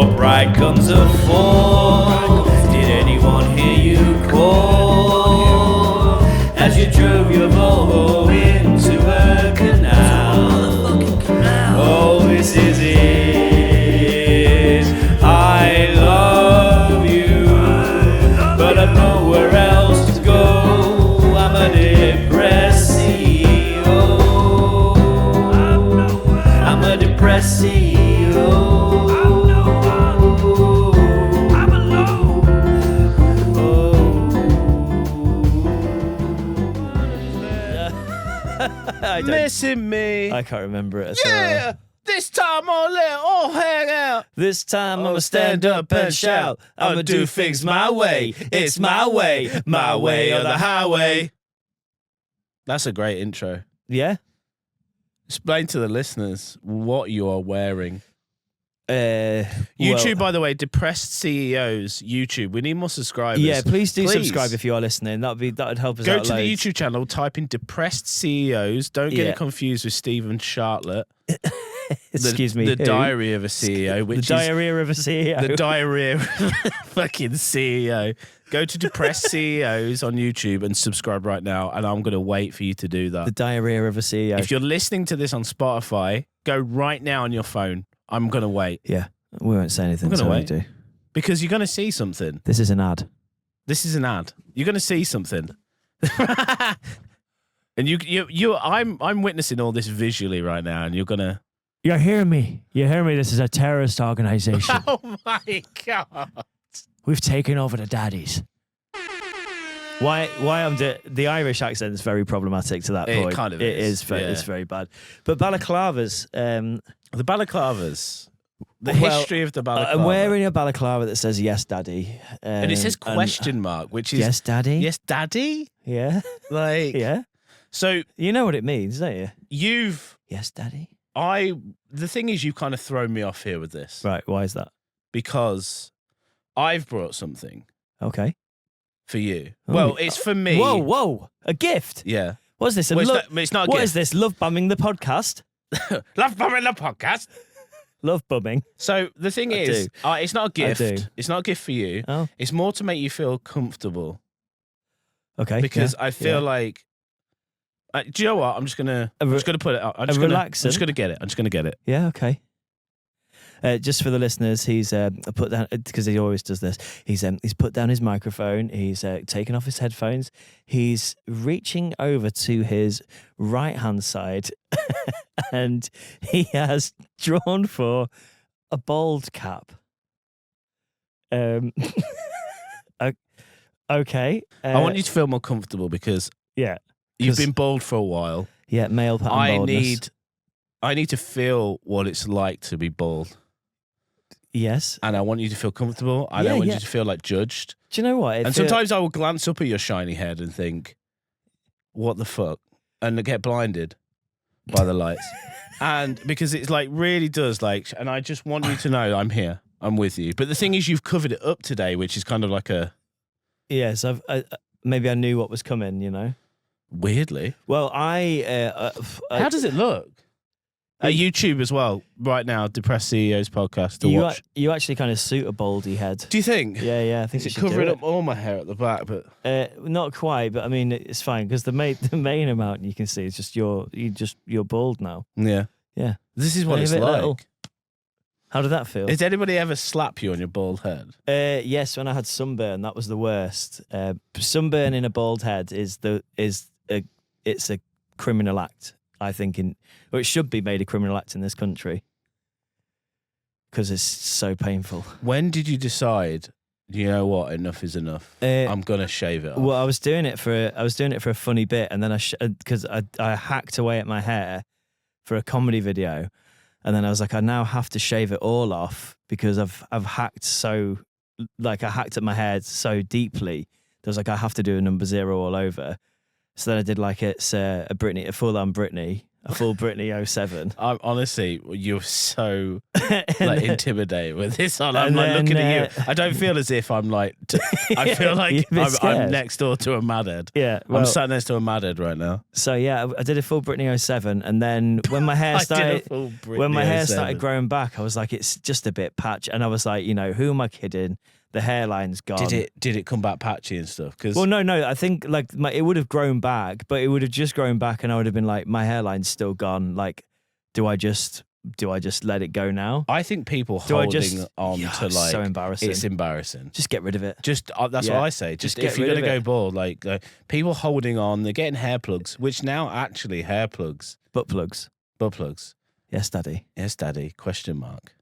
What right comes a fall? Did anyone hear you call? As you drove your Volvo into a canal. Oh, this is it. I love you, but I've nowhere else to go. I'm a depressed CEO. I'm a depressed CEO. Missing me. I can't remember it. Yeah. This time I'll let all hang out. This time I'ma stand up and shout. I'ma do things my way. It's my way or the highway. That's a great intro. Yeah. Explain to the listeners what you are wearing. YouTube, by the way, Depressed CEOs YouTube. We need more subscribers. Yeah, please subscribe if you are listening. That'd help us out. Go to the YouTube channel, type in Depressed CEOs. Don't get it confused with Stephen Chartlett. Excuse me. The Diarrhea of a CEO. Which the Diarrhea of a CEO. The Diarrhea of fucking CEO. Go to Depressed CEOs on YouTube and subscribe right now. And I'm going to wait for you to do that. The Diarrhea of a CEO. If you're listening to this on Spotify, go right now on your phone. I'm going to wait. Yeah, we won't say anything. I'm going to wait. Do. Because you're going to see something. This is an ad. This is an ad. You're going to see something. And I'm witnessing all this visually right now, and you're going to... You hear me? You hear me? This is a terrorist organization. Oh my God. We've taken over the daddies. Why I'm the Irish accent is very problematic to that point. It kind of It is. It's very bad. But balaclavas. The balaclavas. The history of the balaclava. I'm wearing a balaclava that says "Yes, Daddy," and it says question mark, which is "Yes, Daddy." Yes, Daddy. Yeah. Like yeah. So you know what it means, don't you? Yes, Daddy. The thing is, you've kind of thrown me off here with this. Right. Why is that? Because I've brought something. Okay. For you. Well, it's for me. Whoa. A gift? Yeah. What is this? It's not a gift. What is this? Love bombing the podcast? Love bombing the podcast? Love bombing. So the thing is, it's not a gift. It's not a gift for you. Oh. It's more to make you feel comfortable. Okay. Because I feel like... do you know what? I'm just gonna put it up. I'm just gonna get it. I'm just gonna get it. Yeah, okay. Just for the listeners, he's put down, because he always does this. He's put down his microphone. He's taken off his headphones. He's reaching over to his right hand side, and he has drawn for a bald cap. Okay. I want you to feel more comfortable because you've been bald for a while. Yeah, male pattern baldness. I need to feel what it's like to be bald. Yes. And I want you to feel comfortable. I don't want you to feel like judged. Do you know what? Sometimes I will glance up at your shiny head and think, what the fuck? And get blinded by the lights. And because it's like really does and I just want you to know I'm here. I'm with you. But the thing is, you've covered it up today, which is kind of like a... Yes, maybe I knew what was coming, you know? Weirdly. Well, how does it look? YouTube as well, right now, Depressed CEOs podcast to watch. You actually kind of suit a baldy head. Do you think? Yeah, I think it's covering up all my hair at the back, but not quite. But I mean, it's fine because the main amount you can see is just you're bald now. Yeah. This is what it's like. Little. How did that feel? Did anybody ever slap you on your bald head? Yes, when I had sunburn, that was the worst. Sunburn in a bald head it's a criminal act. I think it should be made a criminal act in this country because it's so painful. When did you decide? You know what? Enough is enough. I'm gonna shave it off. Well, I was doing it for a funny bit, and then because I hacked away at my hair for a comedy video, and then I was like, I now have to shave it all off because I've hacked I hacked at my hair so deeply. I was like, I have to do a number 0 all over. So then I did it's a full on Britney. a full Britney 07. I'm honestly, you're so And intimidated with this on. I'm and like looking then, at you. I don't feel as if I'm like. I feel you're like a bit I'm scared. next door to a madhead. Yeah, I'm well, sat next to a madhead right now. so yeah, I did a full Britney 07, and then when my hair I did a started, full when my Britney hair 07. started growing back, I was like, it's just a bit patch, and I was like, who am I kidding? The hairline's gone. Did it come back patchy and stuff? Because Well, no. I think like it would have grown back, but it would have just grown back, and I would have been like, my hairline's still gone. Like, do I just let it go now? I think people Do I holding just- on Yeah, to it's like so embarrassing. it's embarrassing. Just get rid of it. Just that's Yeah. what I say. Just Just if get you're rid gonna of go it. bald, like people holding on, they're getting hair plugs, which now actually hair plugs, Butt plugs. butt plugs. Yes, Daddy. Yes, daddy? Question mark.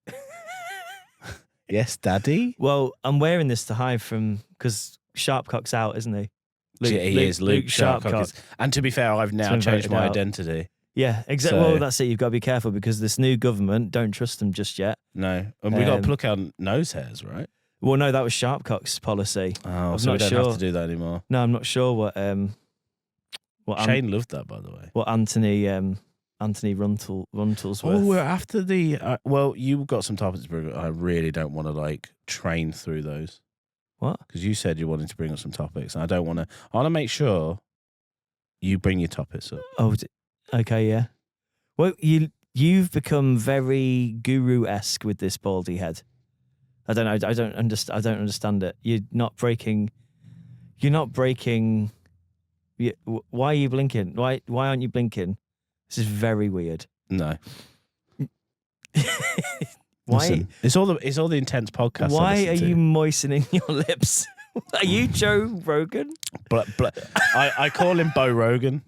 Yes, daddy. Well, I'm wearing this to hide from because Sharpcock's out, isn't he? He is Luke Sharpcock. And to be fair, I've now been changed voted my out. identity. Yeah, exactly. So- Well, that's it. You've got to be careful because this new government don't trust them just yet. No, and we got to Um, pluck out nose hairs, right? Well, no, that was Sharpcock's policy. Oh, I'm so we not don't sure. have to do that anymore. No, I'm not sure what Shane loved that, by the way. what Anthony Runtle's Oh, worth. we're after the. Well, you got some topics to bring up. I really don't want to like train through those What? because you said you wanted to bring up some topics, and I don't want to. I want to make sure you bring your topics up. Oh, okay, yeah. Well, you've become very guru-esque with this baldy head. I don't know. I don't understand it. You're not breaking. Why are you blinking? Why aren't you blinking? This is very weird. No, Why? Listen, it's all the intense podcasts. I Why listen are to. you moistening your lips? Are you Joe Rogan? I call him Bo Rogan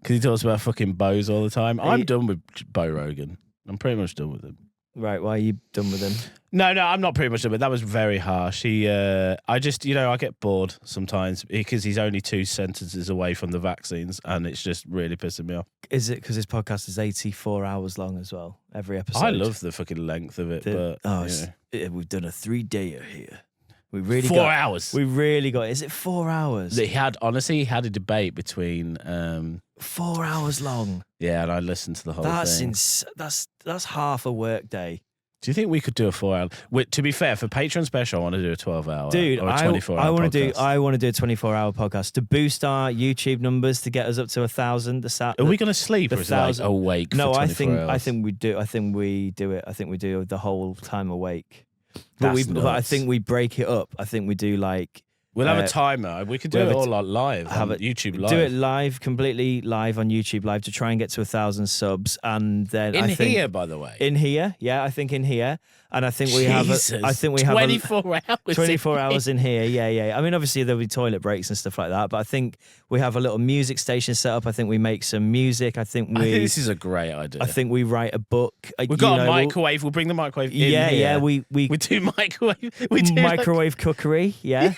because he talks about fucking bows all the time. I'm done with Bo Rogan. I'm pretty much done with him. Right. Why are you done with him? No, I'm not pretty much done with it. That was very harsh. I just, I get bored sometimes because he's only 2 sentences away from the vaccines and it's just really pissing me off. Is it because his podcast is 84 hours long as well? Every episode. I love the fucking length of it, but we've done a 3-dayer here. We really 4 got. hours. We really got. Is it 4 hours? He had a debate between 4 hours long. yeah, and I listened to the whole That's thing. that's half a work day. Do you think we could do a 4 hour? To be fair, for Patreon special, I want to do a 12-hour Dude, or a I 24-hour want to do. podcast. I want to do a 24-hour podcast to boost our YouTube numbers to get us up to 1,000. Are we going to sleep the or is it like 1,000 awake No, for I 24 hours? think we do. I think we do it. I think we do the whole time awake. That's But I nuts. think we break it up. I think we do like We'll have a timer. We could do we'll it have a all like live have on it- YouTube live. do it live, completely live on YouTube live to try and get to 1,000 subs, and then in I think here, by the way. in here, yeah, I think in here, and I think we have. Jesus, I think we have 24 hours. 24 hours in here, yeah. I mean, obviously there'll be toilet breaks and stuff like that, but I think we have a little music station set up. I think we make some music. I think I think this is a great idea. I think we write a book. We've got a microwave. We'll bring the microwave in Yeah, here. yeah. We do microwave. We do microwave cookery. Yeah,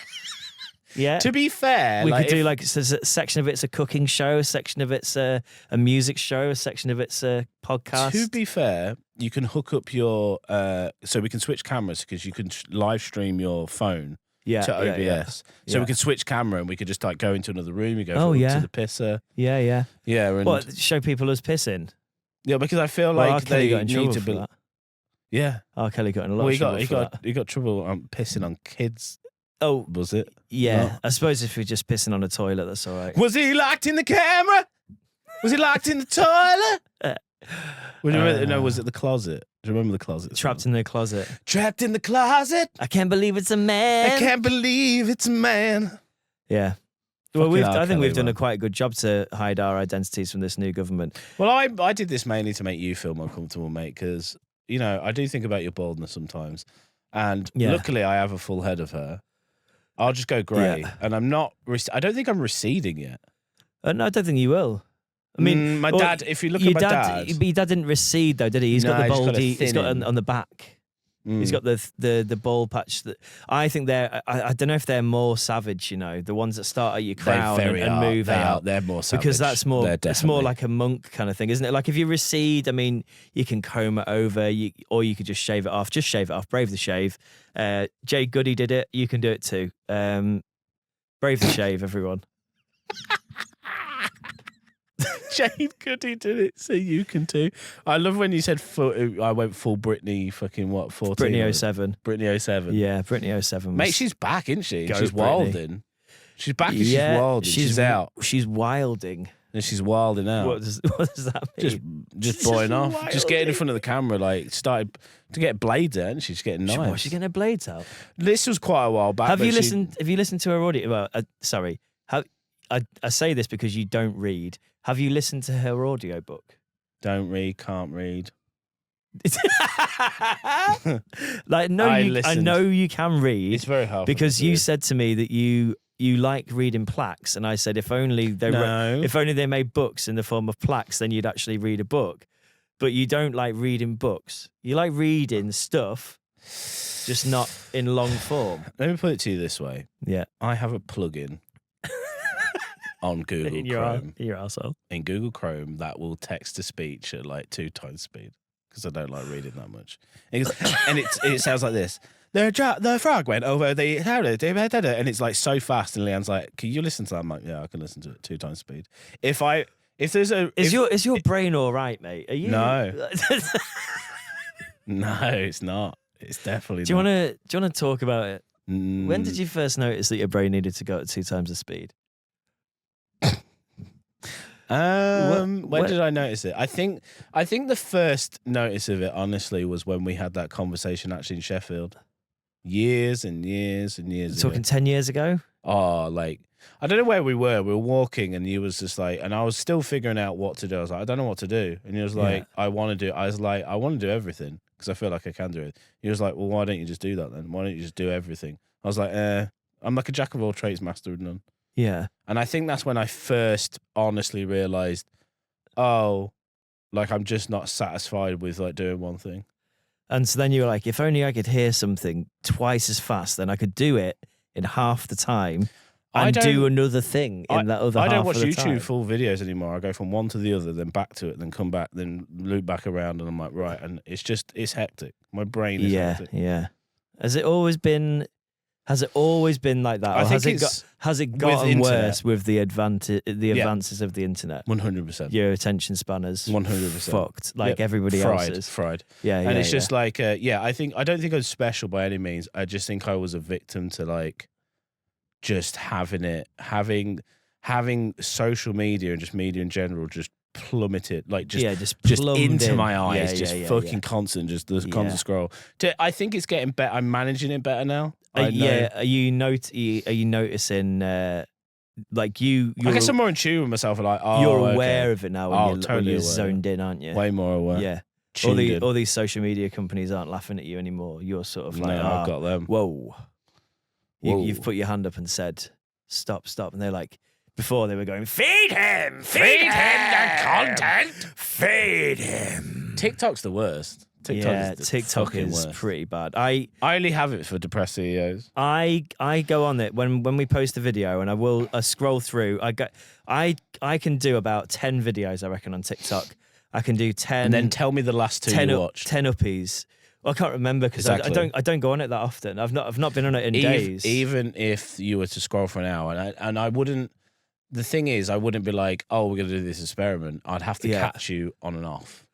yeah. To be fair, We like, could do if- like a section of it's a cooking show, a section of it's a music show, a section of it's a podcast. To be fair, you can hook up your so we can switch cameras because you can live stream your phone yeah, to OBS. yeah. So Yeah. we could switch camera and we could just like go into another room. You go Oh, yeah. to the pisser. Yeah. Yeah, and What, show people us pissing? yeah, because I feel Well, R. like Kelly they got in trouble need to for be. that. Yeah, R. Kelly got in a lot well, of trouble for that. he got trouble on pissing on kids. Oh, Was it? yeah. No. I suppose if you're just pissing on a toilet, that's all right. Was he locked in the camera? Was he locked in the toilet? No, was it the closet? Do you remember the closet? Trapped in the closet. Trapped in the closet. I can't believe it's a man. I can't believe it's a man. Yeah. Well, Fucking R. I think Kelly, we've done man. a quite good job to hide our identities from this new government. Well, I did this mainly to make you feel more comfortable, mate, because, I do think about your baldness sometimes. And Yeah. luckily, I have a full head of hair. I'll just go grey. Yeah. And I'm not, I don't think I'm receding yet. No, I don't think you will. I mean, my well, dad, if you look your at my dad. but your dad didn't recede though, did he? He's got No, the he's got a baldy. He's got thin on the back. He's got the ball patch. That I think they're. I don't know if they're more savage. The ones that start at your crown and move out. They're more savage. Because that's more. They're It's more definitely- like a monk kind of thing, isn't it? Like if you recede, I mean, you can comb it over, or you could just shave it off. Just shave it off. Brave the shave. Jay Goody did it. You can do it too. Brave the shave, everyone. Jane Goody did it, so you can too. I love when you said I went full Britney fucking what, 14? Britney 07. Britney 07. Yeah, Britney 07. Mate, she's back, isn't she? Go She's Britney. wilding. She's back and she's wilding. She's out. She's wilding. And she's wilding out. What does that mean? Just boying off. wilding. Just getting in front of the camera, like, started to get blades out, and she's getting nice. She's getting her blades out. This was quite a while back. Have you listened to her audio? Well, sorry. I say this because you don't read. Have you listened to her audio book? Don't read, can't read. Like, no, I know you can read. It's very hard because you said to me that you like reading plaques, and I said if only they made books in the form of plaques, then you'd actually read a book. But you don't like reading books. You like reading stuff, just not in long form. Let me put it to you this way. Yeah, I have a plugin on Google Chrome. In your arsehole. In Google Chrome that will text to speech at like 2 times speed because I don't like reading that much. And it sounds like this. The frog went over the and it's like so fast, and Leanne's like, "Can you listen to that?" I'm like, "Yeah, I can listen to it 2 times speed." Is your brain all right, mate? Are you? No. No, it's not. It's definitely. Do you want to talk about it? When Mm. did you first notice that your brain needed to go at 2 times the speed? When did I notice it? I think the first notice of it, honestly, was when we had that conversation actually in Sheffield. Years and years and years ago. Talking 10 years ago? Oh, like, I don't know where we were. We were walking, and you was just like, and I was still figuring out what to do. I was like, I don't know what to do. And he was like, I want to do. I was like, I want to do everything because I feel like I can do it. He was like, well, why don't you just do that then? Why don't you just do everything? I was like, I'm like a jack of all trades, master of none. Yeah. And I think that's when I first honestly realized, oh, like I'm just not satisfied with like doing one thing. And so then you were like, if only I could hear something twice as fast, then I could do it in half the time and do another thing in that other half of the time. I don't watch YouTube full videos anymore. I go from one to the other, then back to it, then come back, then loop back around, and I'm like, right. And it's hectic. My brain is hectic. Yeah. Has it always been like that? I Or think has it gotten with worse with the advances of the internet? 100%. Your attention span is 100% fucked, like everybody else's. Fried. Yeah, and it's just like, I don't think I was special by any means. I just think I was a victim to like just having social media and just media in general just plummeted, like just into my eyes, fucking constant, just the constant scroll. I think it's getting better. I'm managing it better now. Are you noticing? Like you, I guess I'm more in tune with myself. Like, you're aware of it now. And totally you're aware. zoned in, aren't you? Way more aware. Yeah. All these social media companies aren't laughing at you anymore. You're sort of like, I've got them. Whoa. You've put your hand up and said, stop. And they're like, before they were going, feed him the content, feed him. TikTok's the worst. TikTok is worst. pretty bad. I only have it for depressed CEOs. I go on it when we post a video, and I will scroll through. I can do about 10 videos, I reckon, on TikTok. I can do 10. And then tell me the last 2 you watched. 10 uppies. Well, I can't remember because I don't go on it that often. I've not been on it in days. Even if you were to scroll for an hour, and I wouldn't. The thing is, I wouldn't be like, oh, we're going to do this experiment. I'd have to catch you on and off.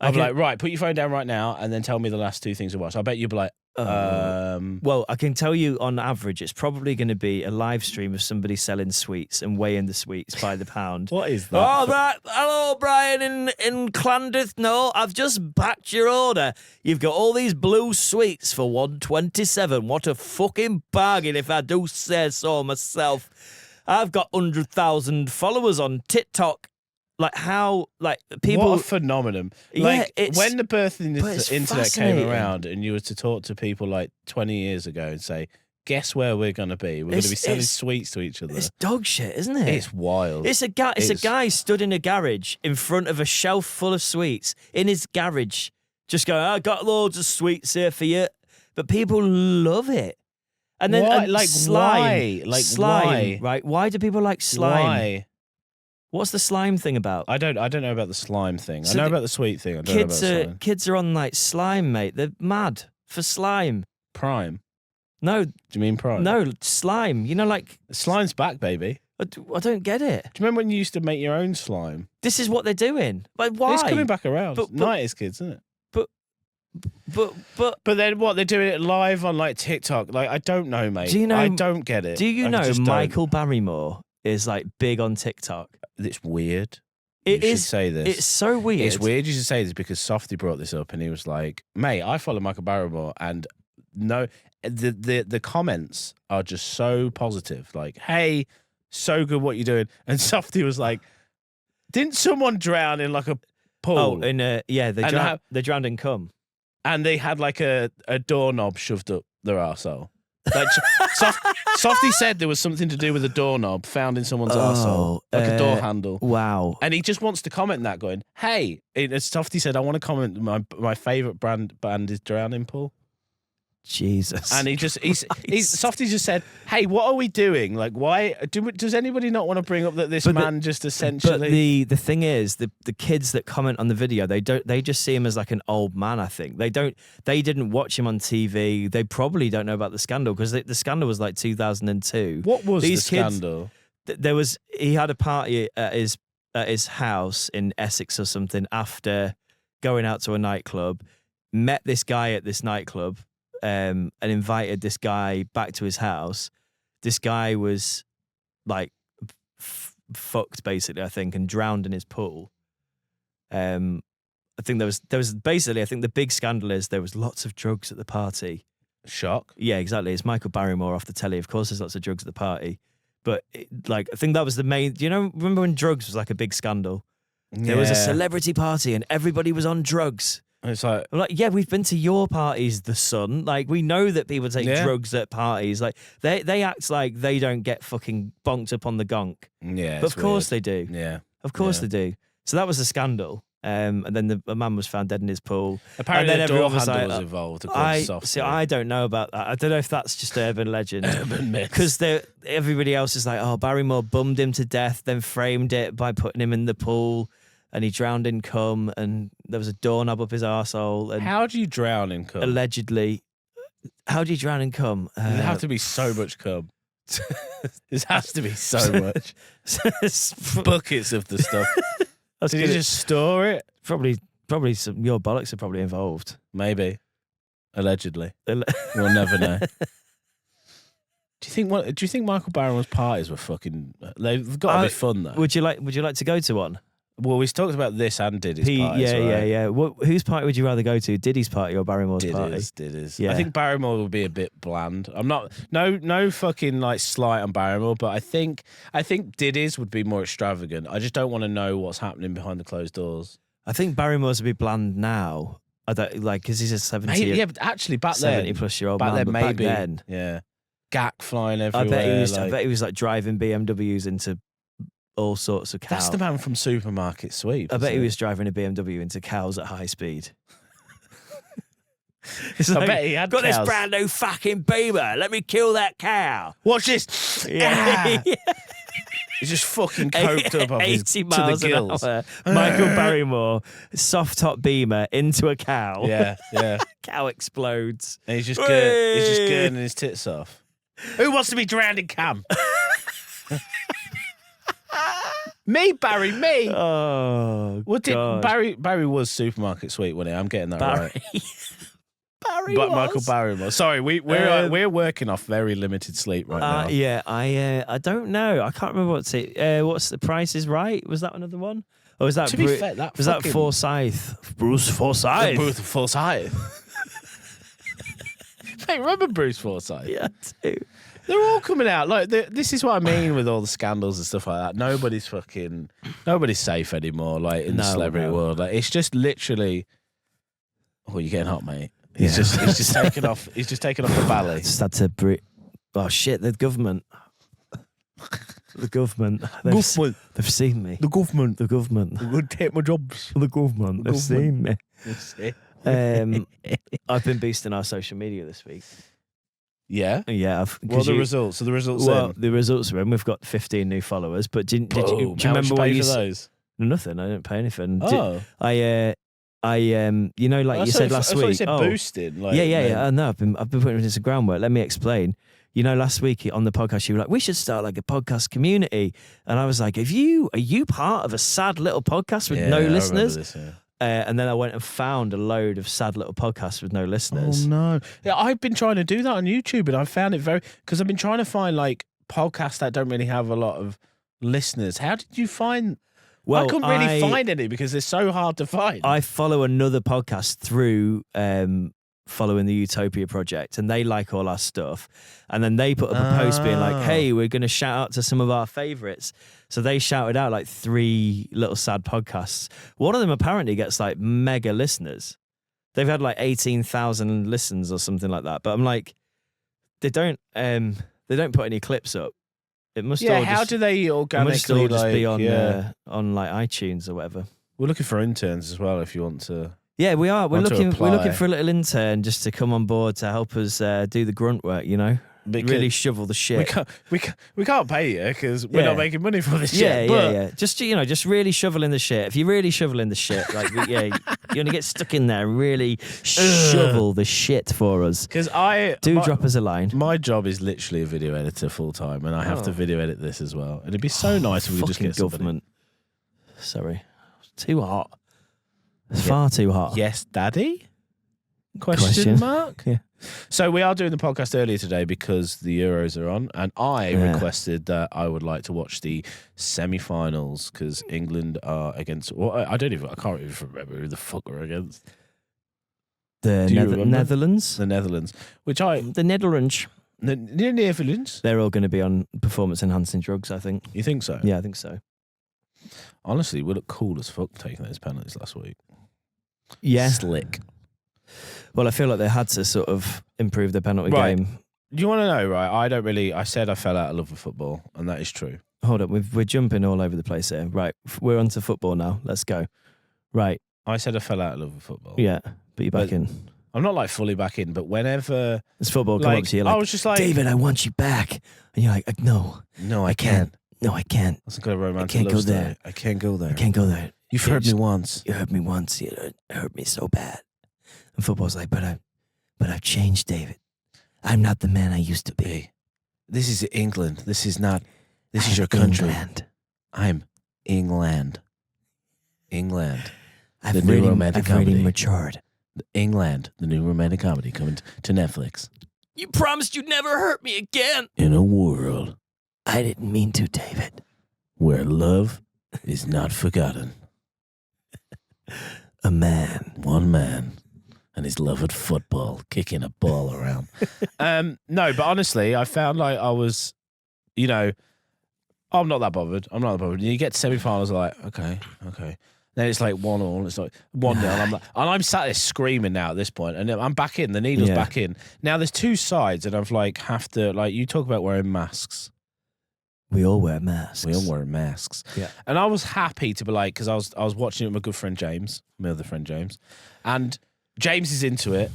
I'd be like, right, put your phone down right now and then tell me the last 2 things you watched. I bet you'd be like, Well, I can tell you on average, it's probably going to be a live stream of somebody selling sweets and weighing the sweets by the pound. What is that? Oh, right. Hello, Brian in Clandith. No, I've just backed your order. You've got all these blue sweets for $1.27. What a fucking bargain, if I do say so myself. I've got 100,000 followers on TikTok. Like how, like people. What a phenomenon! Like when the birth of the internet came around, and you were to talk to people like 20 years ago and say, "Guess where we're going to be? We're going to be selling sweets to each other." It's dog shit, isn't it? It's wild. It's a guy stood in a garage in front of a shelf full of sweets in his garage, just going, "I got loads of sweets here for you," but people love it. And then slime, why? Right? Why do people like slime? Why? What's the slime thing about? I don't know about the slime thing. So I know about the sweet thing. I don't know about slime. Kids are on like slime, mate. They're mad for slime. Prime. No. Do you mean Prime? No, slime. You know, like slime's back, baby. I don't get it. Do you remember when you used to make your own slime? This is what they're doing. Like, why? It's coming back around. But- 90s kids, isn't it? But But then what? They're doing it live on like TikTok. Like, I don't know, mate. Do you know- I don't get it. do you I know just don't. Michael Barrymore is like big on TikTok? It's weird. It you is. should say this. It's so weird. It's weird you should say this because Softy brought this up and he was like, mate, I follow Michael Barrymore and no, the comments are just so positive. Like, hey, so good what you're doing. And Softy was like, didn't someone drown in like a pool? Oh, and yeah, And they drowned in cum. And they had like a doorknob shoved up their arsehole. Like, Softy said there was something to do with a doorknob found in someone's arsehole, like a door handle. Wow. And he just wants to comment that, going, "Hey," as Softy said, "I want to comment. My favorite band is Drowning Pool." Jesus. And he's Softy just said, "Hey, what are we doing? Like, why does anybody not want to bring up that this man just essentially?" But the thing is, the kids that comment on the video, they just see him as like an old man. I think they didn't watch him on TV. They probably don't know about the scandal because the scandal was like 2002. What was These the kids- scandal? He had a party at his house in Essex or something after going out to a nightclub, met this guy at this nightclub. And invited this guy back to his house. This guy was like fucked basically, I think, and drowned in his pool. I think there was basically, I think the big scandal is there was lots of drugs at the party. Shock. Yeah, exactly. It's Michael Barrymore off the telly. Of course, there's lots of drugs at the party, but like I think that was the main. Do you know? Remember when drugs was like a big scandal? There was a celebrity party and everybody was on drugs. It's like, I'm like, yeah, we've been to your parties, the Sun. Like, we know that people take drugs at parties. Like, they act like they don't get fucking bonked up on the gonk. yeah, But of course they do. Yeah, Of course they do. So that was a scandal. And then a man was found dead in his pool. apparently and then the door everyone was handle like, was involved. according to Softy. See, I don't know about that. I don't know if that's just urban legend. Urban myth. Because everybody else is like, oh, Barrymore bummed him to death, then framed it by putting him in the pool. And he drowned in cum, and there was a doorknob up his arsehole. And How do you drown in cum? allegedly, how do you drown in cum? There have to be so much cum. There has to be so much. Buckets of the stuff. Did you just store it? Probably some. Your bollocks are probably involved. Maybe. Allegedly. We'll never know. Do you think Michael Barrymore's parties were fucking? They've got to be fun though. Would you like to go to one? Well, we talked about this and Diddy's parties. Yeah. Whose party would you rather go to? Diddy's party or Barrymore's party? Diddy's. Yeah. I think Barrymore would be a bit bland. I'm not no fucking like slight on Barrymore, but I think Diddy's would be more extravagant. I just don't want to know what's happening behind the closed doors. I think Barrymore's would be bland now. I don't like because he's a 70. Yeah, but actually back then, 70-plus-year-old back man. then but maybe. Back then, Yeah. Gack flying everywhere. I bet he was like driving BMWs into all sorts of cows. That's the man from Supermarket Sweep. I bet he isn't it? was driving a BMW into cows at high speed. I bet he had got cows. this brand new fucking Beamer. Let me kill that cow. Watch this. Yeah. He's just fucking coked up off 80 to miles the gills. an hour. Michael Barrymore, soft top Beamer into a cow. Yeah. Cow explodes. And he's just Hey! girding his tits off. Who wants to be drowned in cam? Me, Barry, me. Oh, God. Barry was Supermarket Sweep, wasn't he? I'm getting that right. Barry But was. Michael Barrymore. Sorry, we're working off very limited sleep right now. Yeah, I don't know. I can't remember what's the Price is Right? Was that another one? Or was that To be fair, that was fucking- that Forsyth? Bruce Forsyth. Bruce Forsyth. Mate, remember Bruce Forsyth? Yeah, too. They're all coming out. Like this is what I mean with all the scandals and stuff like that. Nobody's safe anymore. Like in the celebrity world, like it's just literally. Oh, you're getting hot, mate. He's just taken off. He's just taken off the valley. Just had to. Oh shit! The government. The government. They've seen me. The government. The government. They're going to take my jobs. The government. They've seen me. That's it. I've been boosting our social media this week. Yeah. Yeah. What are the results? Are the results Well, in? the results are in. We've got 15 new followers. But do you Boom. remember How much what you you pay for said? those? Nothing. I didn't pay anything. Oh. You know, like you said last I thought you week. said boosted. Like, Yeah. No, I've been putting in some groundwork. Let me explain. you know, last week on the podcast, you were like, we should start like a podcast community. And I was like, are you part of a sad little podcast with no I remember listeners? this, yeah. And then I went and found a load of sad little podcasts with no listeners. Oh no! Yeah, I've been trying to do that on YouTube, and I found it because I've been trying to find like podcasts that don't really have a lot of listeners. How did you find? Well, I couldn't really find any because they're so hard to find. I follow another podcast through following the Utopia Project, and they like all our stuff. And then they put up a post being like, hey, we're going to shout out to some of our favorites. So they shouted out like 3 little sad podcasts. One of them apparently gets like mega listeners. They've had like 18,000 listens or something like that. But I'm like, they don't put any clips up. It must all how just, do they organically all just be like, on like iTunes or whatever. We're looking for interns as well if you want to. Yeah, we are. We're Want to looking apply. for a little intern just to come on board to help us do the grunt work, you know? Because really shovel the shit. We can't pay you because we're Yeah. not making money for this Yeah, shit. yeah, but yeah. Just really shoveling the shit. If you're really shoveling the shit, like you're gonna get stuck in there and really shovel the shit for us. Because Drop us a line. My job is literally a video editor full time, and I have to video edit this as well. And it'd be so nice if we could just Fucking get somebody. government. Sorry, too hot. It's far too hot. Yes, Daddy? Question mark? Yeah. So we are doing the podcast earlier today because the Euros are on, and I Yeah. requested that I would like to watch the semi-finals because England are against. Well, I can't even remember who the fuck we're against. The Do you remember? Netherlands. The Netherlands, The Netherlands. the Netherlands. They're all going to be on performance-enhancing drugs, I think. You think so? Yeah, I think so. Honestly, we look cool as fuck taking those penalties last week. Yeah. Slick. Well, I feel like they had to sort of improve their penalty Right. game. Do you want to know, right? I said I fell out of love with football, and that is true. Hold up, we're jumping all over the place here. Right, we're on to football now. Let's go. Right, I said I fell out of love with football. yeah, but you're back But- in. I'm not like fully back in, but whenever It's football come like, up to you I like, was just like, David, I want you back. And you're like, no, no, I can't. No, I can't. That's not a romantic can't love go story. there. I can't go there. I can't go there. You've heard me once. You hurt me once. You hurt me so bad. And football's like, but I've changed, David. I'm not the man I used to be. Hey, this is England. This is your country. England. I'm England. England. I've The new really, romantic I've really comedy. matured. England, the new romantic comedy coming to Netflix. You promised you'd never hurt me again. In a world I didn't mean to, David. where love is not forgotten. A man. One man and his love of football, kicking a ball around. No, but honestly, I found like I was, I'm not that bothered. You get to semi-finals, like, okay. Then it's like 1-1. It's like 1-0. And I'm sat there screaming now at this point, and I'm back in. The needle's back in. Now there's 2 sides, and I've have to you talk about wearing masks. We all wear masks. We all wear masks. Yeah. And I was happy to be like, because I was watching it with my good friend James, my other friend James, and James is into it,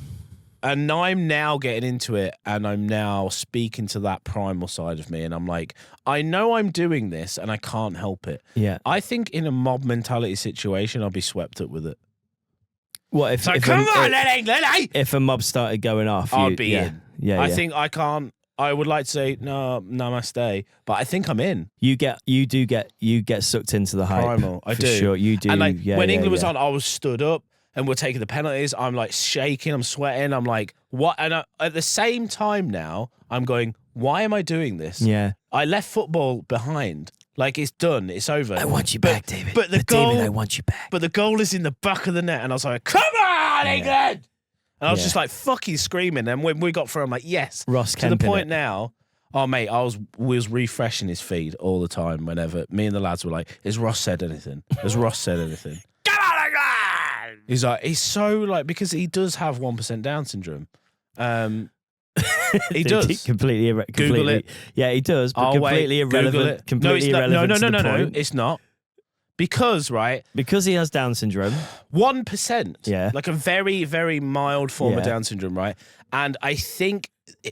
and I'm now getting into it, and I'm now speaking to that primal side of me, and I'm like, I know I'm doing this, and I can't help it. Yeah. I think in a mob mentality situation, I'll be swept up with it. What if? So if come on, England, eh? if a mob started going off, I'd be in. Yeah, I think I can't. I would like to say no, namaste, but I think I'm in. you get sucked into the hype. Primal, I for do. Sure, you do. And like when England was yeah. on, I was stood up and we're taking the penalties. I'm like shaking, I'm sweating. I'm like, what? And at the same time now, I'm going, why am I doing this? Yeah. I left football behind. Like it's done. It's over. I want you back, David. But the goal, David, I want you back. But the goal is in the back of the net, and I was like, come on, England! And I was Yeah. just like fucking screaming. And when we got through, I'm like, yes. Ross To the Kemp in point it. now. Oh mate, I was refreshing his feed all the time. Whenever me and the lads were like, "Has Ross said anything? Has Ross said anything?" Come on, England! He's like, he's so like because he does have 1% Down syndrome. He does. Completely. it. Yeah, he does. But completely Google irrelevant. it. Completely irrelevant. No. to the point. It's not because right. Because he has Down syndrome. 1%. Yeah. Like a very, very mild form of Yeah. Down syndrome, right? And I think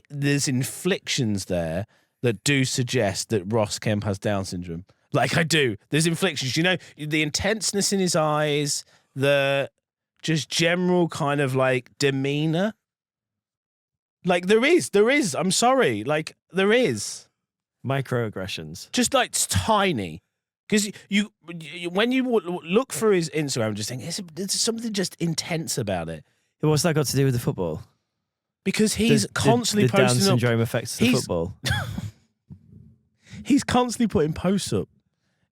there's inflictions there that do suggest that Ross Kemp has Down syndrome. Like I do. There's inflictions. You know, the intenseness in his eyes, the just general kind of like demeanor. Like there is. I'm sorry. Like there is. Microaggressions. Just like it's tiny. Because you when you look through his Instagram, just think there's something just intense about it. What's that got to do with the football? Because he's constantly the Down posting up. syndrome affects the football. He's constantly putting posts up.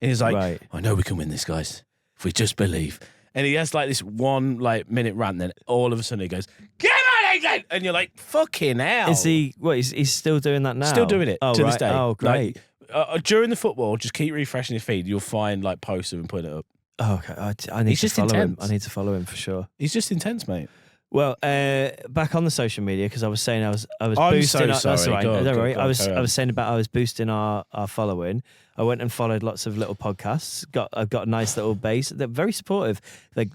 And he's like, Right. I know we can win this, guys, if we just believe. And he has like this 1 minute rant, then all of a sudden he goes, get on again! And you're like, fucking hell. Is he? What? He's still doing that now? Still doing it to this day. Oh, great. Like, during the football, just keep refreshing his feed. You'll find like posts of him putting it up. Oh, okay. I need He's to just follow him. intense. I need to follow him for sure. He's just intense, mate. Well, back on the social media, because I was saying I was I'm boosting. so That's sorry. all right. Go on, Don't go worry. on, I carry on. was saying about I was boosting our following. I went and followed lots of little podcasts. I've got a nice little base. They're very supportive.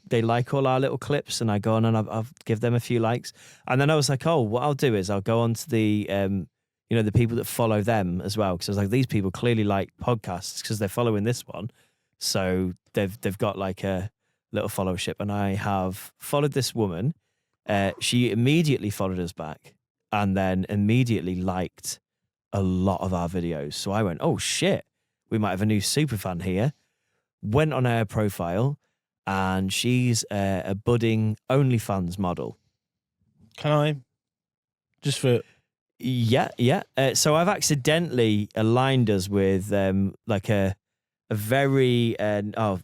They like all our little clips, and I go on and I'll give them a few likes. And then I was like, oh, what I'll do is I'll go on to the the people that follow them as well, because I was like, these people clearly like podcasts because they're following this one, so they've got like a little followership. And I have followed this woman. She immediately followed us back and then immediately liked a lot of our videos. So I went, oh shit, we might have a new superfan here. Went on her profile and she's a budding OnlyFans model. Can I? Just for... Yeah. So I've accidentally aligned us with like a very...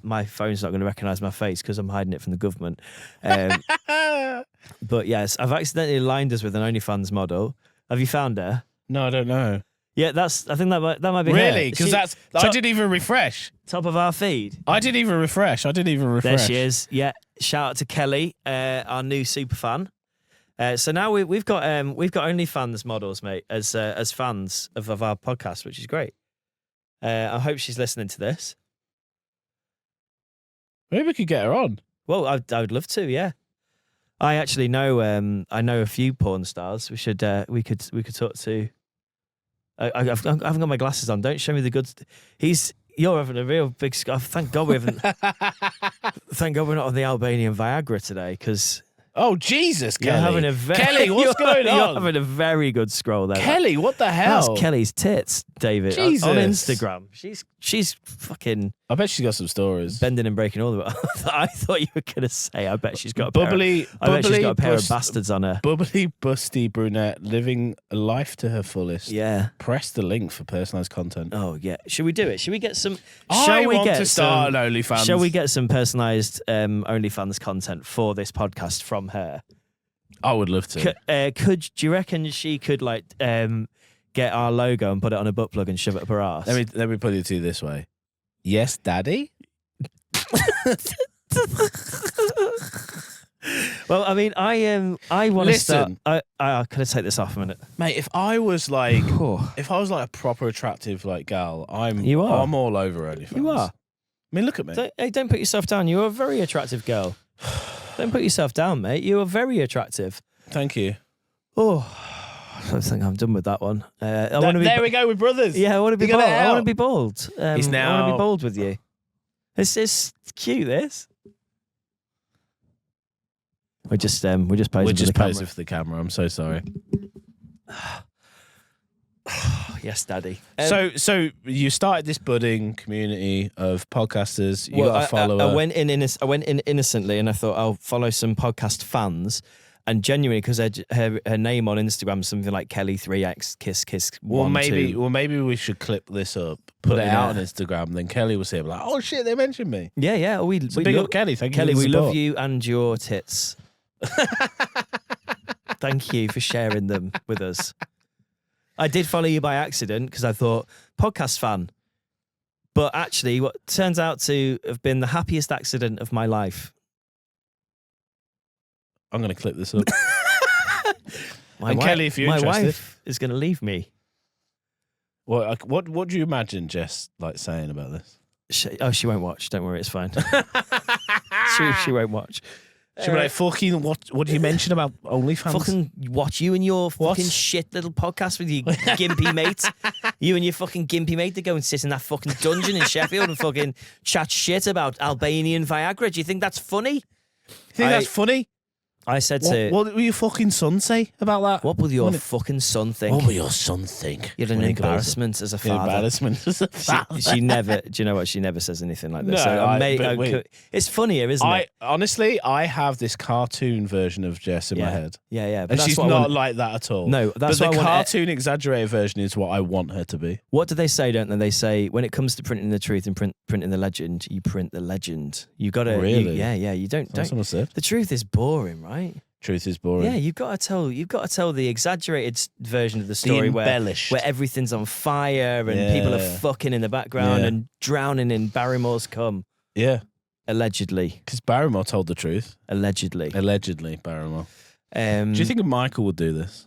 my phone's not going to recognise my face because I'm hiding it from the government. But yes, I've accidentally aligned us with an OnlyFans model. Have you found her? No, I don't know. Yeah, I think that might be her. Really? Because I didn't even refresh. Top of our feed. I didn't even refresh. There she is. Yeah. Shout out to Kelly, our new super fan. So now we've got OnlyFans models, mate, as fans of our podcast, which is great. I hope she's listening to this. Maybe we could get her on. Well, I would love to. Yeah. I actually know a few porn stars. We could talk to. I haven't got my glasses on. Don't show me the good. You're having a real big scarf. Thank God we haven't. Thank God we're not on the Albanian Viagra today, because Oh, Jesus, Kelly. you're having a Kelly, what's going on? You're having a very good scroll there. Kelly, what the hell? That's Kelly's tits, David. Jesus. On Instagram. She's fucking I bet she's got some stories. bending and breaking all the way. I thought you were gonna say. I bet she's got a Bubbly, pair. I bet she's got a pair of bust- bastards on her. Bubbly, busty brunette, living life to her fullest. Yeah. Press the link for personalised content. Oh yeah. Should we do it? Should we get some? I shall we want get to start some, an OnlyFans. Shall we get some personalised OnlyFans content for this podcast from her? I would love to. Do you reckon she could get our logo and put it on a butt plug and shove it up her ass? Let me put it to you this way. Yes, Daddy? Well, I mean, I want to start. Listen. I could I take this off a minute? Mate, if I was like a proper attractive gal, You are. I'm all over OnlyFans. You are. I mean, look at me. Don't put yourself down. You're a very attractive girl. Don't put yourself down, mate. You are very attractive. Thank you. Oh, I think I'm done with that one. I want to be. There we go with brothers. Yeah, I want to be You bald. got it I want to out. be bald. I want to now- be bald with you. It's cute. This. We're just posing. We're for just the camera. posing for the camera. I'm so sorry. Yes, Daddy. So you started this budding community of podcasters. You Well, got a follower. I went in innocently, and I thought I'll follow some podcast fans. And genuinely, because her name on Instagram is something like Kelly3X Kiss Kiss. Well, 1, 2. maybe we should clip this up, put it in out on a- Instagram. Then Kelly will say, like, "Oh shit, they mentioned me." Yeah. We big love up Kelly. Thank you Kelly. for the We love support. you and your tits. Thank you for sharing them with us. I did follow you by accident because I thought podcast fan, but actually, what turns out to have been the happiest accident of my life. I'm going to clip this up. My And wife, Kelly, if you're my interested. wife is going to leave me. What do you imagine Jess saying about this? She won't watch. Don't worry, it's fine. she won't watch. She'll be like, "Fucking what do you mention about OnlyFans?" Fucking watch you and your fucking shit little podcast with your gimpy mate. You and your fucking gimpy mate to go and sit in that fucking dungeon in Sheffield and fucking chat shit about Albanian Viagra. Do you think that's funny? You think that's funny? I said to... What will your fucking son say about that? What will your fucking son think? What will your son think? You're an embarrassment as a father. Embarrassment as a father. She never... Do you know what? She never says anything like this. No, So it's funnier, isn't it? Honestly, I have this cartoon version of Jess in my head. Yeah. But And that's she's what not like that at all. No, that's but what the I want. cartoon exaggerated version is what I want her to be. What do they say, don't they? They say when it comes to printing the truth and printing the legend, you print the legend. You got to... Really? Yeah. You don't... That's what I said. The truth is boring, right? Truth is boring. Yeah, you've got to tell the exaggerated version of the story where everything's on fire and people are fucking in the background and drowning in Barrymore's cum. Yeah. Allegedly. Because Barrymore told the truth. Allegedly, Barrymore. Do you think Michael would do this?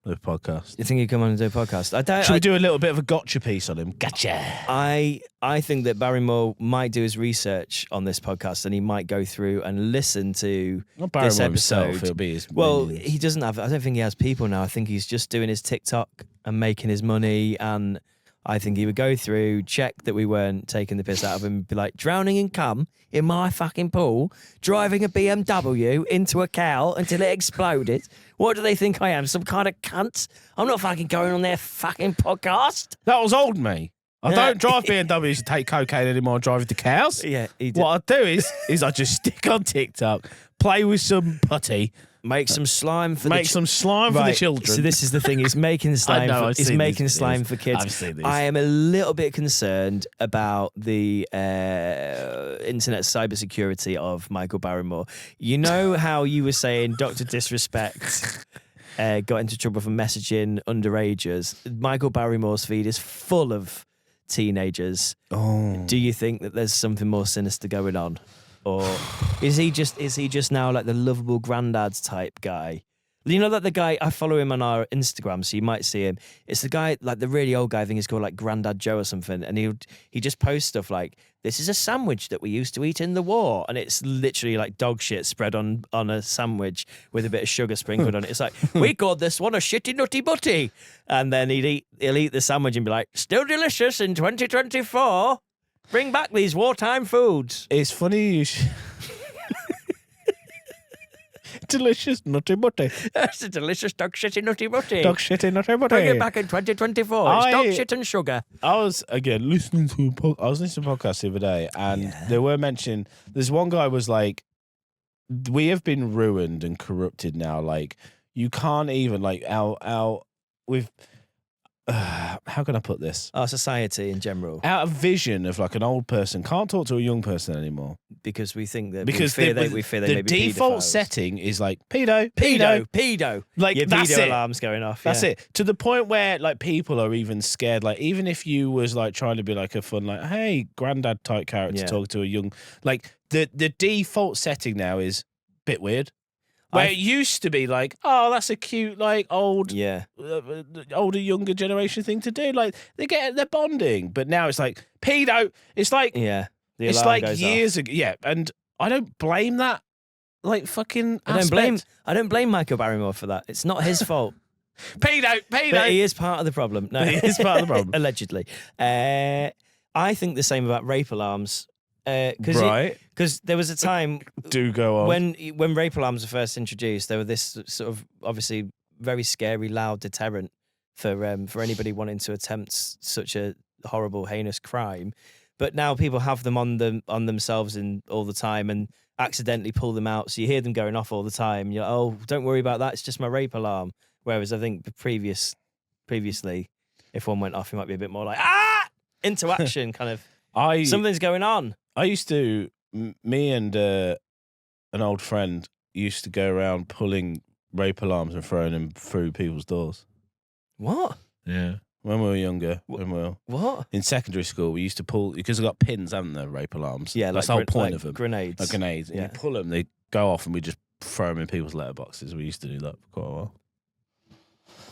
The podcast. You think he'd come on and do a podcast? Should we do a little bit of a gotcha piece on him? Gotcha. I think that Barrymore might do his research on this podcast and he might go through and listen to this episode. Himself, it'll be his minions. He doesn't have... I don't think he has people now. I think he's just doing his TikTok and making his money, and I think he would go through, check that we weren't taking the piss out of him, be like, drowning in cum in my fucking pool, driving a BMW into a cow until it exploded. What do they think I am? Some kind of cunt? I'm not fucking going on their fucking podcast. That was old me. I don't drive BMWs to take cocaine anymore. I drive the cows. Yeah, he did. What I do is I just stick on TikTok, play with some putty, make some slime for the children. So this is the thing: he's making slime. He's making slime for kids. I've seen this. I am a little bit concerned about the internet cybersecurity of Michael Barrymore. You know how you were saying Dr. Disrespect got into trouble for messaging underagers? Michael Barrymore's feed is full of teenagers. Do you think that there's something more sinister going on? Or is he just now like the lovable granddad type guy? You know that the guy, I follow him on our Instagram, so you might see him. It's the guy, like the really old guy, I think he's called like Grandad Joe or something, and he just posts stuff like, this is a sandwich that we used to eat in the war, and it's literally like dog shit spread on a sandwich with a bit of sugar sprinkled on it. It's like, we called this one a shitty nutty butty, and then he'll eat the sandwich and be like, still delicious in 2024. Bring back these wartime foods. It's funny you delicious nutty butty. That's a delicious dog shitty nutty butty. Dog shitty nutty butty. Bring it back in 2024. It's dog shit and sugar. I was listening to a podcast the other day, and they were mentioning. There's one guy was like, "We have been ruined and corrupted now. Like you can't even like we've." How can I put this? Our society in general. Our vision of like an old person can't talk to a young person anymore because we think that because we fear they may be default pedophiles. Setting is like pedo. Like your that's pedo alarms going off. That's it. To the point where like people are even scared. Like even if you was like trying to be like a fun like hey granddad type character talk to a young like the default setting now is a bit weird. Where it used to be like, oh, that's a cute, like old, older, younger generation thing to do. Like they're bonding, but now it's like pedo. It's like it's like years ago. Yeah, and I don't blame that. Like fucking. I don't blame Michael Barrymore for that. It's not his fault. pedo. But he is part of the problem. No, he is part of the problem. Allegedly. I think the same about rape alarms. Because there was a time do go on when rape alarms were first introduced, they were this sort of obviously very scary, loud deterrent for anybody wanting to attempt such a horrible, heinous crime. But now people have them on themselves all the time and accidentally pull them out, so you hear them going off all the time. You're like, oh, don't worry about that; it's just my rape alarm. Whereas I think previously, if one went off, you might be a bit more like into action, kind of. Something's going on. I used to, me and an old friend used to go around pulling rape alarms and throwing them through people's doors. What? Yeah. When we were younger. What? In secondary school, we used to pull, because they've got pins, haven't they, rape alarms? Yeah, that's the whole point of them. Grenades. Like grenades. And you pull them, they go off, and we just throw them in people's letterboxes. We used to do that for quite a while.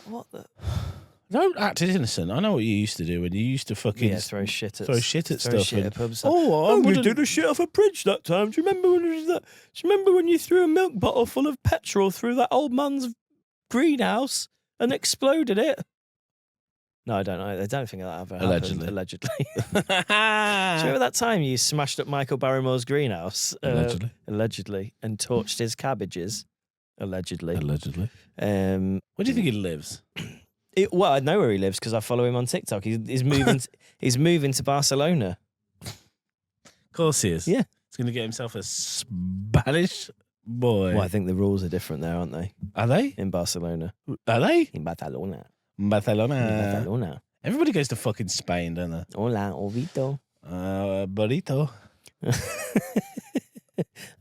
What the... Don't act innocent. I know what you used to do when you used to fucking throw shit at stuff. Shit at pubs. We did a shit off a bridge that time. Do you remember when we did that? Do you remember when you threw a milk bottle full of petrol through that old man's greenhouse and exploded it? No, I don't know. I don't think that ever happened. Allegedly. Do you remember that time you smashed up Michael Barrymore's greenhouse? Allegedly. Allegedly. And torched his cabbages? Allegedly. Allegedly. Um, Where do you think he lives? well, I know where he lives because I follow him on TikTok. He's moving. He's moving to Barcelona. Of course he is. Yeah. He's going to get himself a Spanish boy. Well, I think the rules are different there, aren't they? Are they? In Barcelona. Are they? In Barcelona. Barcelona. In Barcelona. Everybody goes to fucking Spain, don't they? Hola, Ovito. Burrito.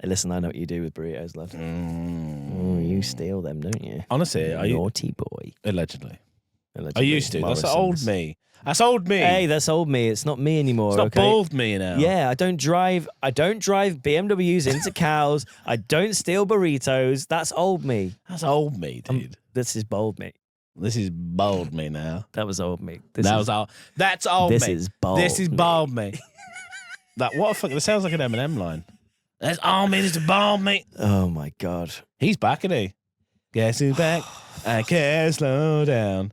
Hey, listen, I know what you do with burritos, love. Oh, you steal them, don't you? Honestly, Naughty boy. Allegedly. I Allegedly. used to. That's Morrison's. old me. That's old me. Hey, that's old me. It's not me anymore. it's not okay? bald me now. Yeah, I don't drive BMWs into cows. I don't steal burritos. That's old me. That's old me, dude. This is bold me. This is bald me now. That was old me. That's old me. This is bald. This is bald me. What a fuck? That sounds like an Eminem line. That's all me. This is bald me. Oh my god. He's back, isn't he? Guess who's back? I can't slow down.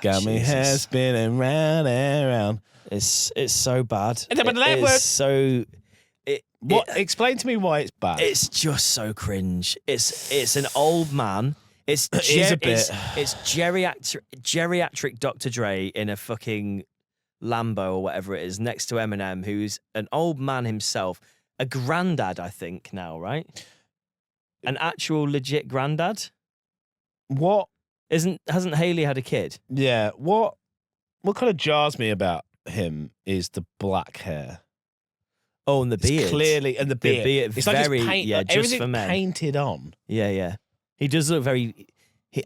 Got me head Jesus. spinning round and round. It's so bad. And then It that is word- so. What? Explain to me why it's bad. It's just so cringe. It's an old man. It's It is a bit. It's geriatric Dr. Dre in a fucking Lambo or whatever it is next to Eminem, who's an old man himself, a granddad, I think now, right? An actual legit granddad. What? Hasn't Haley had a kid? Yeah. What kind of jars me about him is the black hair. Oh, and the It's beard. clearly, and the beard. It's like very, just everything for men. painted on. Yeah. He does look very.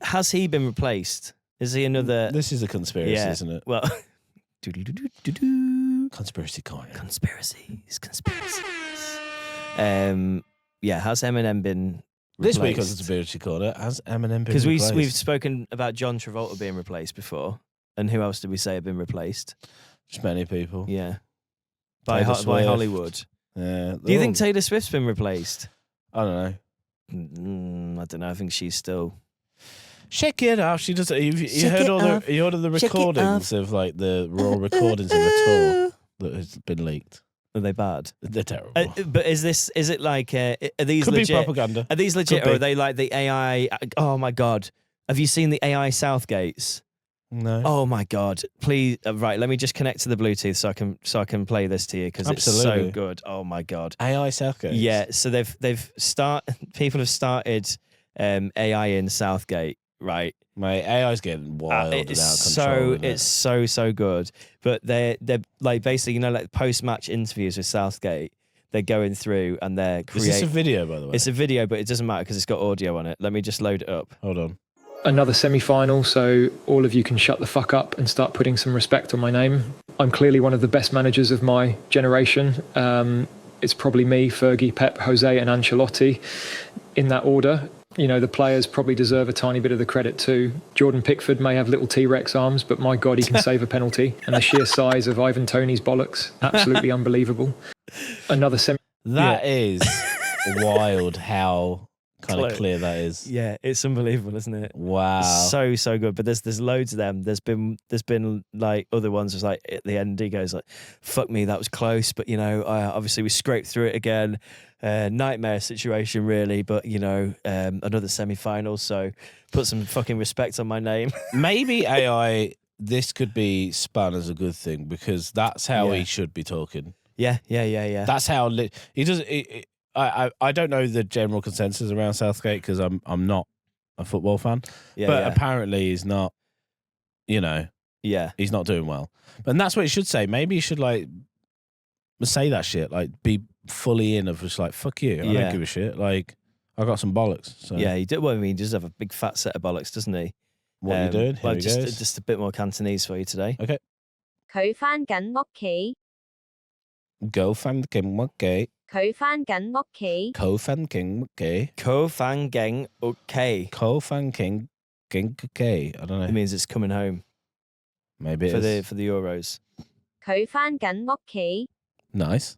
Has he been replaced? Is he another? This is a conspiracy, Yeah. isn't it? Well, Conspiracy corner. conspiracies. Yeah. Has Eminem been This week on replaced? Conspiracy Corner, has Eminem been Because replaced? we've spoken about John Travolta being replaced before, and who else did we say had been replaced? Just many people. Yeah, by Taylor by Swift. Hollywood. Yeah. Do you think Taylor Swift's been replaced? I don't know. I don't know. I think she's still. Shake it off. She does. You Shake heard it all off. you heard of the Shake it recordings of like the raw recordings of a tour that has been leaked. Are they bad? They're terrible. But is it like? Are these Could legit? be propaganda. Are these legit, Could or be. are they like the AI? Oh my god! Have you seen the AI Southgates? No. Oh my god! Please, right. Let me just connect to the Bluetooth so I can play this to you because it's so Absolutely. good. Oh my god! AI Southgate. Yeah. So people have started AI in Southgate, right? My AI's getting wild and out of It's control. isn't it? it's so good. But they're like basically like post match interviews with Southgate. They're going through and they're Is this creating. a video, by the way? It's a video, but it doesn't matter because it's got audio on it. Let me just load it up. Hold on. Another semi-final, so all of you can shut the fuck up and start putting some respect on my name. I'm clearly one of the best managers of my generation. It's probably me, Fergie, Pep, Jose and Ancelotti in that order. You know, the players probably deserve a tiny bit of the credit too. Jordan Pickford may have little T-Rex arms, but my God, he can save a penalty. And the sheer size of Ivan Toney's bollocks, absolutely unbelievable. Another That is wild how kind of clear that is. Yeah, it's unbelievable, isn't it? Wow. So good. But there's loads of them. There's been like other ones. It's like at the end he goes like, "Fuck me, that was close." But you know, obviously we scraped through it again. Nightmare situation, really. But you know, another semi-final. So put some fucking respect on my name. Maybe AI. This could be spun as a good thing because that's how Yeah. he should be talking. Yeah. That's how he does. I don't know the general consensus around Southgate because I'm not a football fan, Yeah, but yeah. apparently he's not. You know, Yeah. he's not doing well, and that's what he should say. Maybe he should like say that shit, like be fully in of just like fuck you. I Yeah. don't give a shit. Like I got some bollocks. So Yeah, he did. Well, I mean, he does have a big fat set of bollocks, doesn't he? what are you doing? Here Well, he goes. just a bit more Cantonese for you today. Okay. 佢返緊屋企， Go fan king okay. 佢返緊屋企， Co fan king okay. Ko Fang Geng Okay. Co fan king okay. I don't know. It means it's coming home Maybe for it is. the Euros. 佢返緊屋企， Nice.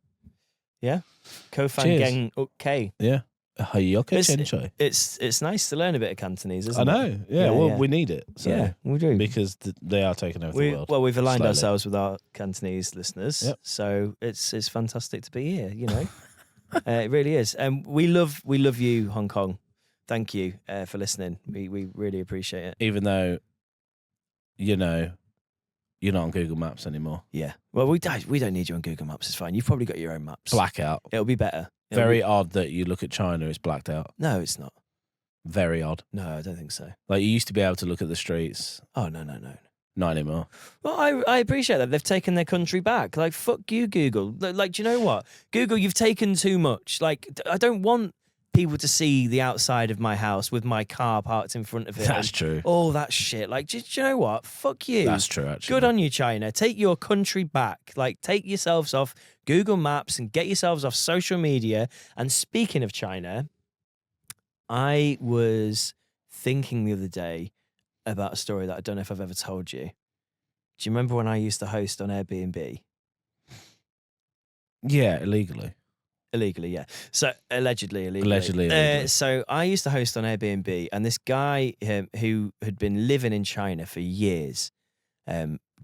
Ko Fang Cheers. Geng Okay. Yeah. Hayoka It's- chenchoy. It's nice to learn a bit of Cantonese, I isn't it? know. Yeah. Yeah, well, yeah. we need it. So, Yeah, we do. Because they are taking over the world. Well, we've aligned slowly. ourselves with our Cantonese listeners, Yep. so it's fantastic to be here. You know, it really is. And we love you, Hong Kong. Thank you for listening. We really appreciate it. Even though, you're not on Google Maps anymore. Yeah. Well, we don't need you on Google Maps. It's fine. You've probably got your own maps. Blackout. It'll be better. Very odd that you look at China, it's blacked out. No, it's not. Very odd. No, I don't think so. Like, you used to be able to look at the streets. Oh, no. Not anymore. Well, I appreciate that. They've taken their country back. Like, fuck you, Google. Like, do you know what? Google, you've taken too much. Like, I don't want people to see the outside of my house with my car parked in front of it. That's true. All that shit. Like, do you know what? Fuck you. That's true, actually. Good on you, China. Take your country back. Like, take yourselves off Google Maps and get yourselves off social media. And speaking of China, I was thinking the other day about a story that I don't know if I've ever told you. Do you remember when I used to host on Airbnb? Yeah, illegally. Illegally, yeah. So allegedly illegally. So I used to host on Airbnb, and this guy who had been living in China for years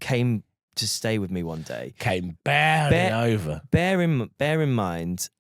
came to stay with me one day. Came barely over. Bear in mind,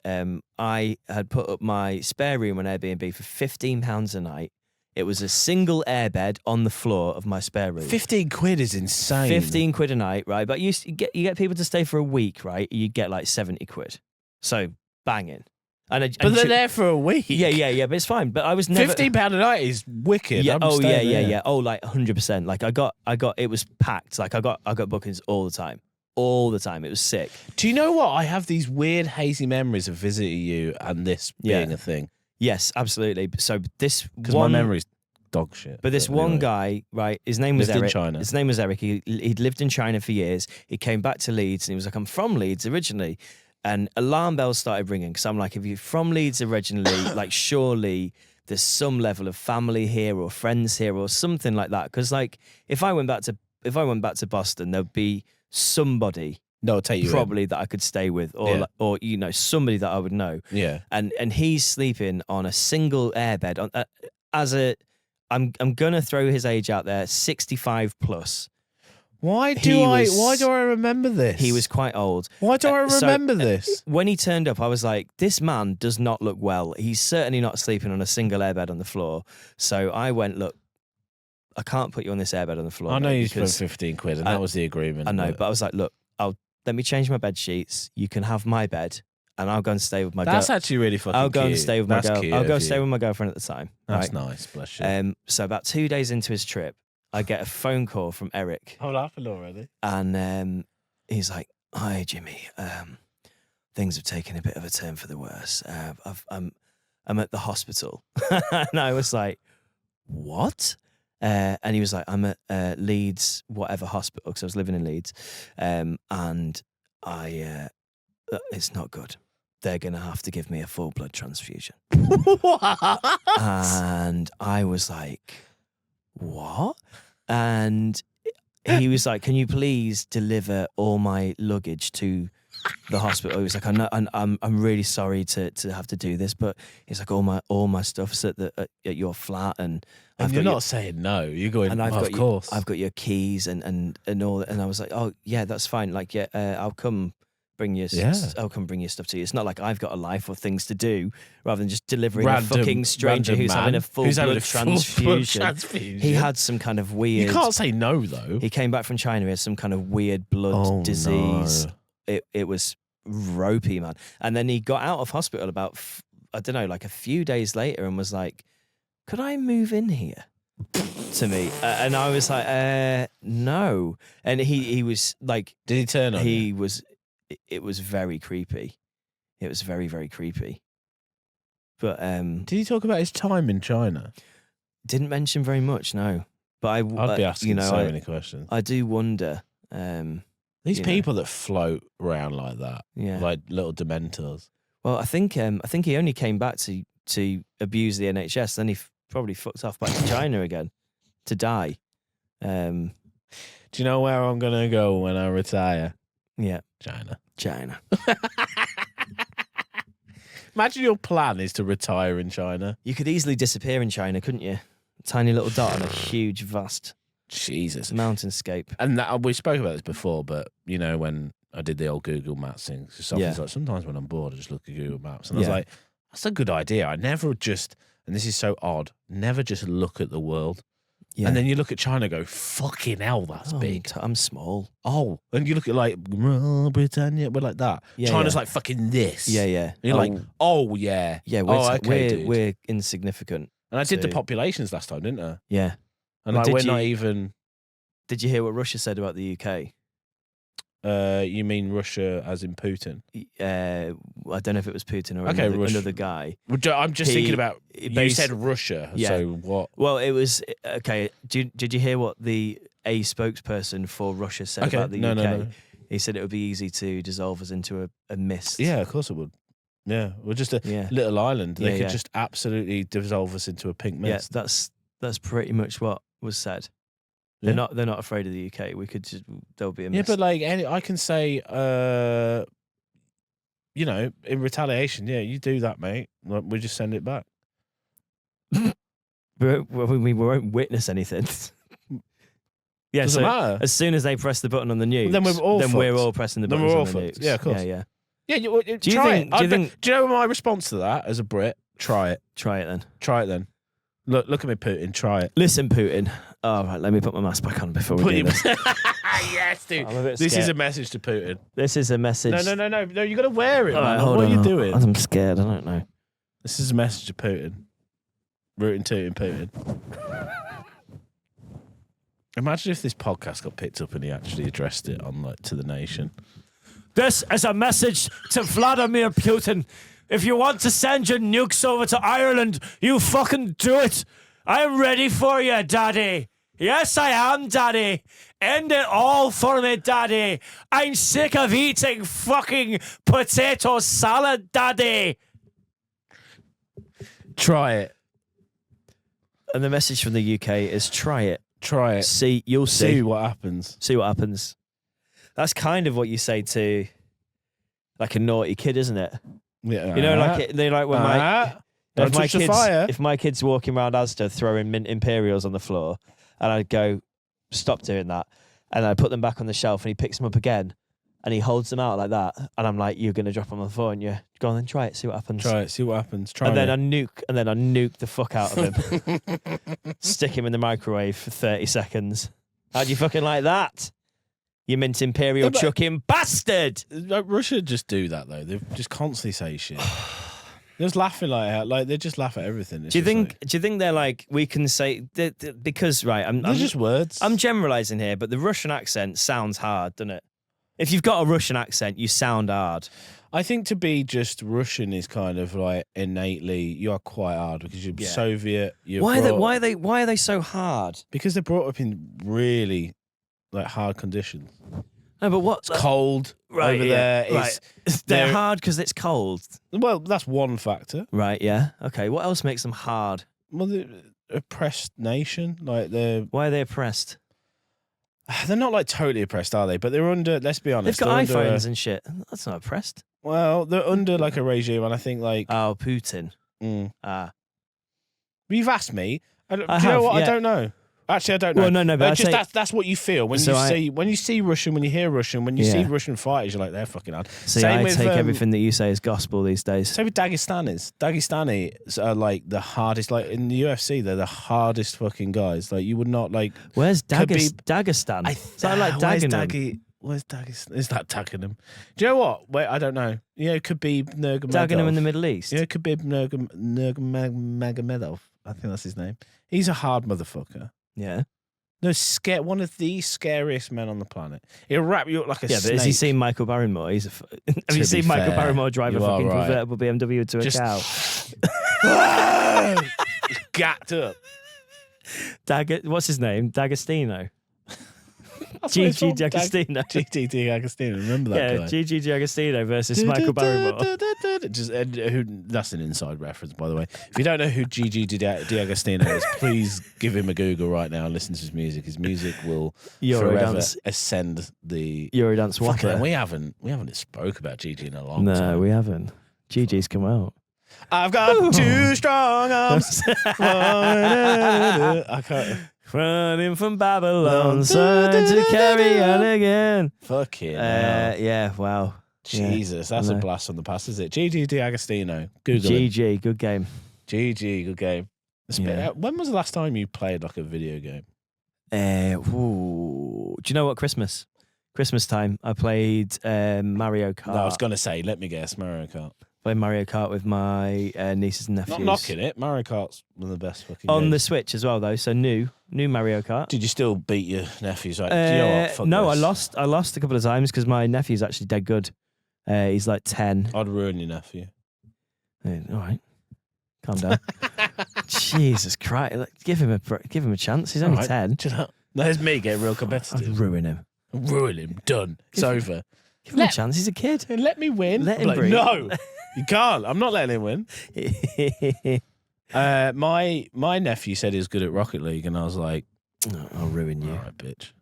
I had put up my spare room on Airbnb for £15 a night. It was a single airbed on the floor of my spare room. 15 quid is insane. 15 quid a night, right? But you get people to stay for a week, right? You get like 70 quid. So banging. But they're there for a week. Yeah. But it's fine. But I was never £15 a night is wicked. Yeah. I'm staying there. Yeah. Oh, like 100%. Like I got. It was packed. Like I got bookings all the time. All the time. It was sick. Do you know what? I have these weird hazy memories of visiting you and this being a thing. Yes, absolutely. So this because my memory's dog shit. But this one guy, right? His name was lived Eric. in China. His name was Eric. He'd lived in China for years. He came back to Leeds and he was like, "I'm from Leeds originally." And alarm bells started ringing because I'm like, if you're from Leeds originally, like surely there's some level of family here or friends here or something like that. Because like if I went back to Boston, there'd be somebody take you probably that I could stay with, or or somebody that I would know. Yeah. And he's sleeping on a single airbed on I'm gonna throw his age out there, 65 plus. Why do I remember this? He was quite old. Why do I remember this? When he turned up, I was like, this man does not look well. He's certainly not sleeping on a single airbed on the floor. So I went, look, I can't put you on this airbed on the floor. I know you spent 15 quid and that was the agreement. I know, but I was like, look, let me change my bed sheets. You can have my bed and I'll go and stay with my girl. That's actually really fucking I'll go cute. and stay with my That's girl. cute I'll go of stay you. with my girlfriend at the time. That's right? nice, bless you. So about 2 days into his trip, I get a phone call from Eric. Oh, happened already. And he's like, "Hi, Jimmy. Things have taken a bit of a turn for the worse. I'm at the hospital." And I was like, "What?" And he was like, "I'm at Leeds, whatever hospital," because I was living in Leeds. And it's not good. They're going to have to give me a full blood transfusion. What? And I was like, "What?" And he was like, "Can you please deliver all my luggage to the hospital?" He was like, I'm really sorry to have to do this, but he's like, all my stuff's at your flat, and you're not saying no. You're going, and of course. I've got your keys and all, and I was like, "Oh yeah, that's fine. Like I'll come bring your stuff to you. It's not like I've got a life or things to do, rather than just delivering a fucking stranger who's having a full blood transfusion. He had some kind of weird. You can't say no though. He came back from China. He had some kind of weird blood disease. No. It was ropey, man. And then he got out of hospital about I don't know, like a few days later, and was like, "Could I move in here?" to me, and I was like, "No." And he was like, "Did he turn on you?" It was very creepy. It was very, very creepy. But did he talk about his time in China? Didn't mention very much, no. But I'd be asking so many questions. I do wonder. These people that float around like that, yeah, like little dementors. Well, I think he only came back to abuse the NHS. Then he probably fucked off back to China again to die. Do you know where I'm gonna go when I retire? Yeah, China. Imagine your plan is to retire in China. You could easily disappear in China, couldn't you? A tiny little dot on a huge, vast mountainscape. And we spoke about this before, but you know when I did the old Google Maps thing, like sometimes when I'm bored, I just look at Google Maps, and I was like, that's a good idea. I never just and this is so odd, never just look at the world. Yeah. And then you look at China and go, fucking hell, that's Oh, big. I'm small. Oh, and you look at like Britannia, we're like that. Yeah, China's yeah. like fucking this. Yeah, yeah. And you're like, oh yeah. Yeah, we're insignificant. And I did the So- populations last time, didn't I? Yeah. And Well, like, did we're not you- even. Did you hear what Russia said about the UK? You mean Russia as in Putin? I don't know if it was Putin or Okay, another guy. Well, I'm just He- thinking about. he You based- said Russia, Yeah. so what? Well, it was okay. Did you hear what a spokesperson for Russia said Okay, about the no, UK? no, no. He said it would be easy to dissolve us into a mist. Yeah, of course it would. Yeah, we're just a Yeah. little island. They Yeah, could yeah. just absolutely dissolve us into a pink Yeah, mist. that's pretty much what was said. Yeah. They're not afraid of the UK. We could just there'll be a Yeah, mist. but like I can say, you know, in retaliation, yeah, you do that, mate. Like, we just send it back. we won't witness anything. Yeah, Doesn't so matter. as soon as they press the button on the news, Then we're all fucked. pressing the Then buttons we're on all the fucked. news. Yeah, of course. Yeah, yeah. Yeah, Do you try think- it. do you think- Do you know my response to that as a Brit? Try it. Try it then. Try it then. Look at me, Putin. Try it. Listen, Putin. All right, let me put my mask back on before we do this. Yes, dude. I'm a bit This is scared. a message to Putin. This is a message. No. You got to wear it. All right, Man. hold What on. are you doing? I'm scared. I don't know. This is a message to Putin. Rooting, tooting, Putin. Imagine if this podcast got picked up and he actually addressed it on like to the nation. This is a message to Vladimir Putin. If you want to send your nukes over to Ireland, you fucking do it. I'm ready for you, Daddy. Yes, I am, Daddy. End it all for me, Daddy. I'm sick of eating fucking potato salad, Daddy. Try it. And the message from the UK is try it. Try it. You'll See what happens. See what happens. That's kind of what you say to like a naughty kid, isn't it? Yeah. You know, they like when don't touch the fire. If my kid's walking around Asda throwing mint Imperials on the floor, and I'd go, stop doing that, and I put them back on the shelf, and he picks them up again, and he holds them out like that, and I'm like, you're gonna drop them on the floor, and you go on then try it, see what happens. Try it. See what happens. Try And then it. I nuke the fuck out of him. Stick him in the microwave for 30 seconds. How do you fucking like that? You mint Imperial Yeah, but- chucking bastard! Like, Russia just do that though. They just constantly say shit. They're just laughing like they just laugh at everything. It's Do you just think? like- Do you think they're like we can say because right? they're just words? I'm generalizing here, but the Russian accent sounds hard, doesn't it? If you've got a Russian accent, you sound hard. I think to be just Russian is kind of like innately you are quite hard because you're Yeah. Soviet. You're Why brought- are they so hard? Because they're brought up in really like hard conditions. No, but what? It's cold over there. Right. It's, They're they're- hard because it's cold. Well, that's one factor. Right. Yeah. Okay. What else makes them hard? Well, the oppressed nation, like Why are they oppressed? they're not like totally oppressed, are they? But they're under. Let's be honest. They've got they're under iPhones and shit. That's not oppressed. well, they're under like a regime, and I think like. Oh, Putin. Mm. Ah. You've asked me. Do you I know have, what? I yeah. don't know. Actually, I don't know. Well, no, but I'd just say- that's what you feel when So you see Russian, when you hear Russian, when you see Yeah. Russian fighters, you're like they're fucking hard. See, Same I with, take everything that you say as gospel these days. Same with Dagestanis. Dagistanis are like the hardest. Like in the UFC, they're the hardest fucking guys. Like you would not like. Where's Khabib- Dagestan? So I like where's Dagenham. Where's Dagestan? Is that Dagenham? Do you know what? Wait, I don't know. Yeah, it could be Nurmagomedov. Dagenham in the Middle East. Yeah, it could be Nurmagomedov. I think that's his name. He's a hard motherfucker. Yeah. No, one of the scariest men on the planet. He'll wrap you up like a Yeah, snake. but has he seen Michael Barrymore? Have you To seen be Michael fair, Barrymore drive a you are fucking right. convertible BMW to a Just- cow? Gapped up. What's his name? D'Agostino. That's what it's Gigi from. D'Agostino. GG D'Agostino. Remember that Yeah, guy? Gigi D'Agostino versus Michael Barrymore. That's an inside reference, by the way. If you don't know who Gigi D'Agostino is, please give him a Google right now and listen to his music. His music will forever Eurodance. ascend the. Eurodance Fucking hell, Whopper. we haven't spoke about Gigi in a long No, time. we haven't. Gigi's come out. I've got two strong arms. I can't. Running from Babylon, trying to carry on again. Fucking hell. Yeah, wow. Jesus, I that's a know. blast from the past, is it? Gigi D'Agostino. Google him. GG, good game. GG, good game. Yeah. When was the last time you played like a video game? Do you know what? Christmas time, I played Mario Kart. No, I was going to say, let me guess, Mario Kart. Played Mario Kart with my nieces and nephews. Not knocking it. Mario Kart's one of the best fucking on games. the Switch as well, though. So new Mario Kart. Did you still beat your nephews? Like, do you know what? Fuck No, this. I lost a couple of times because my nephew's actually dead good. He's like 10. I'd ruin your nephew. All right, calm down. Jesus Christ! Give him a chance. He's only All right. 10. Do you know? There's me getting real I'd competitive. ruin him. Ruin him. Done. It's over. Give him a chance. He's a kid. Let me win. Let I'm him breathe. No, you can't. I'm not letting him win. My nephew said he was good at Rocket League, and I was like, Oh, I'll ruin you. all right, bitch.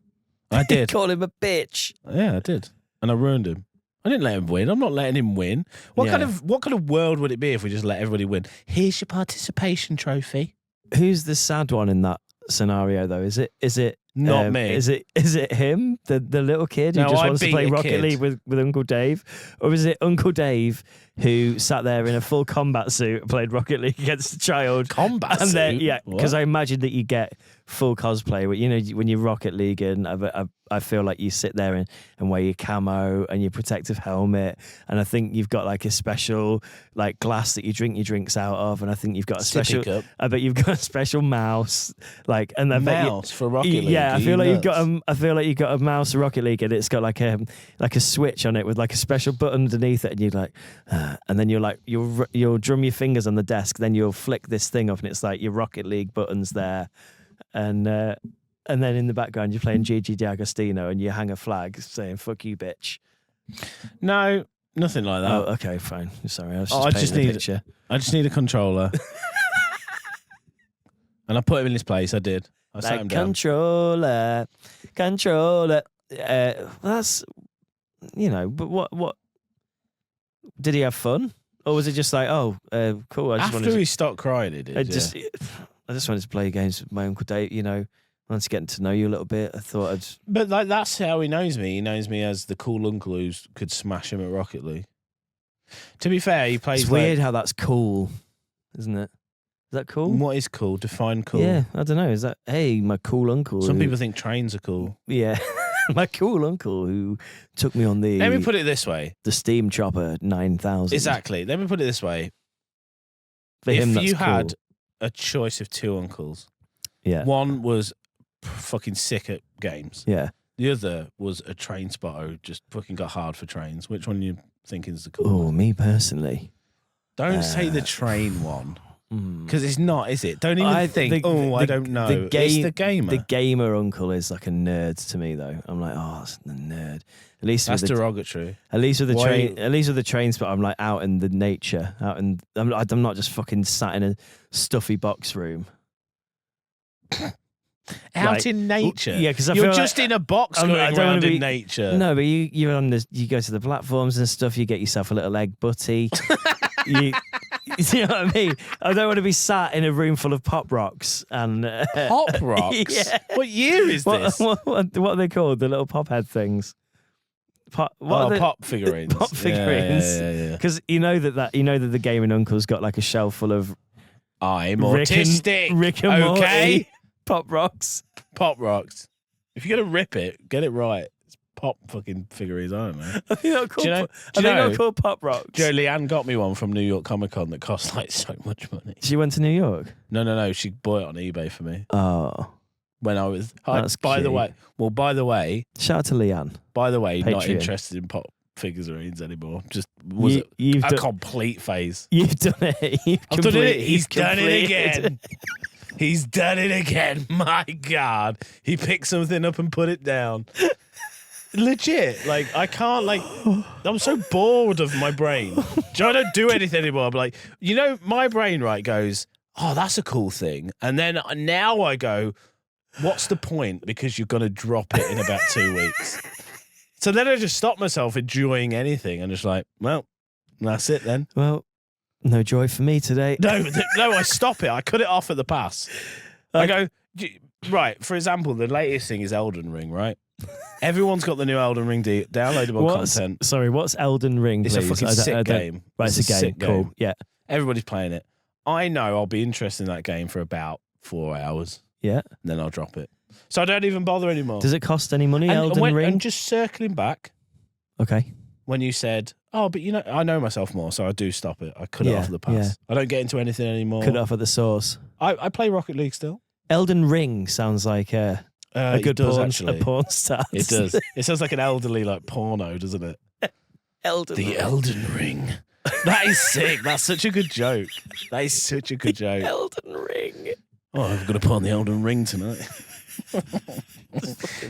I did. Call him a bitch. Yeah, I did. And I ruined him. I didn't let him win. I'm not letting him win. What Yeah. kind of world would it be if we just let everybody win? Here's your participation trophy. Who's the sad one in that scenario, though? Is it Not me. Is it him, the little kid who No, just I wants to beat play a Rocket kid. League with Uncle Dave, or is it Uncle Dave who sat there in a full combat suit and played Rocket League against a child? Combat And then, suit? yeah, What? because I imagine that you get full cosplay. But, you know, when you're Rocket League, and I feel like you sit there and wear your camo and your protective helmet, and I think you've got like a special like glass that you drink your drinks out of, and I think you've got a Sippy special. cup. I bet you've got a special mouse, like, and I bet you, Mouse for Rocket League. yeah, Are I feel like you you've got nuts? I feel like you've got a mouse Rocket League, and it's got like a switch on it with like a special button underneath it, and you're like, and then you'll drum your fingers on the desk, then you'll flick this thing off, and it's like your Rocket League buttons there, and then in the background you're playing Gigi D'Agostino, and you hang a flag saying "fuck you, bitch." No, nothing like that. Oh, okay, fine. Sorry, I was Oh, I just just painting a need- picture. I just need a controller. And I put him in his place. I did. I sat him Like down. controller. That's, you know, but what did he have fun, or was it just like, oh, cool? I just After wanted he stopped crying, he did. I just wanted to play games with my Uncle Dave. You know, I wanted to get to know you a little bit. I thought I'd. But like that's how he knows me. He knows me as the cool uncle who could smash him at Rocket League. To be fair, he plays It's like- weird how that's cool, isn't it? Is that cool? What is cool? Define cool. Yeah, I don't know. Is that my cool uncle? Some who- people think trains are cool. yeah, my cool uncle who took me on the Let me put it this way. the Steam Chopper 9000. Exactly. Let me put it this way. For if him, that's you cool. had a choice of two uncles, yeah, one was fucking sick at games. yeah. The other was a train spotter who just fucking got hard for trains. Which one are you thinking is the cool Oh, one? me personally. Don't say the train one. Mm. Because it's not, is it? Don't even think, I don't know. It's the gamer. The gamer uncle is like a nerd to me, though. I'm like, oh, that's the nerd. At least That's with the, derogatory. at least with the Why- train, at least with the train spot, I'm like out in the nature, I'm not just fucking sat in a stuffy box room. Out Like, in nature. yeah, 'cause I you're feel just like- in a box I going don't around wanna in be- nature. No, but you go to the platforms and stuff. You get yourself a little egg butty. you know what I mean? I don't want to be sat in a room full of pop rocks and Pop rocks. Yeah. What year is this? what are they called? The little pop head things. Pop Figurines. Pop figurines. Yeah. Because you know that the gaming uncle's got like a shelf full of I'm Rick and- autistic. Rick and okay. Morty pop rocks. Pop rocks. If you're gonna rip it, get it right. It's pop fucking figurines. I don't know. I think they're called. Do you know- Are do you they know- not called pop rocks? Joe Leanne got me one from New York Comic Con that cost like so much money. She went to New York. No. She bought it on eBay for me Oh, when I was. That's by the cute. way, shout out to Leanne. not Patreon. interested in pop figurines anymore. Just was You've a done, complete phase. you've done it. I've done it. He's done it completed. again. He's done it again. My God. He picked something up and put it down. Legit. Like, I can't, like, I'm so bored of my brain. I don't do anything anymore. I'm like, you know, my brain, right, goes, oh, that's a cool thing. And then now I go, what's the point? Because you're going to drop it in about 2 weeks. So then I just stop myself enjoying anything and just like, well, that's it then. Well, no joy for me today. No, I stop it. I cut it off at the pass. I go, right, for example, the latest thing is Elden Ring, right? Everyone's got the new Elden Ring downloadable content. Sorry, what's Elden Ring, It's please? a fucking sick game. Right, it's a game. sick Cool. Yeah. Everybody's playing it. I know I'll be interested in that game for about 4 hours. Yeah. And then I'll drop it. So I don't even bother anymore. Does it cost any money, Elden Ring? And just circling back, Okay. when you said, oh, but I know myself more, so I do stop it. I cut it off at the pass. Yeah. I don't get into anything anymore. Cut it off at the source. I play Rocket League still. Elden Ring sounds like a good porn star. It does. It sounds like an elderly porno, doesn't it? Elden Ring. Elden Ring. That is sick. That's such a good joke. That is such a good joke. Elden Ring. Oh, I've got to put on the Elden Ring tonight.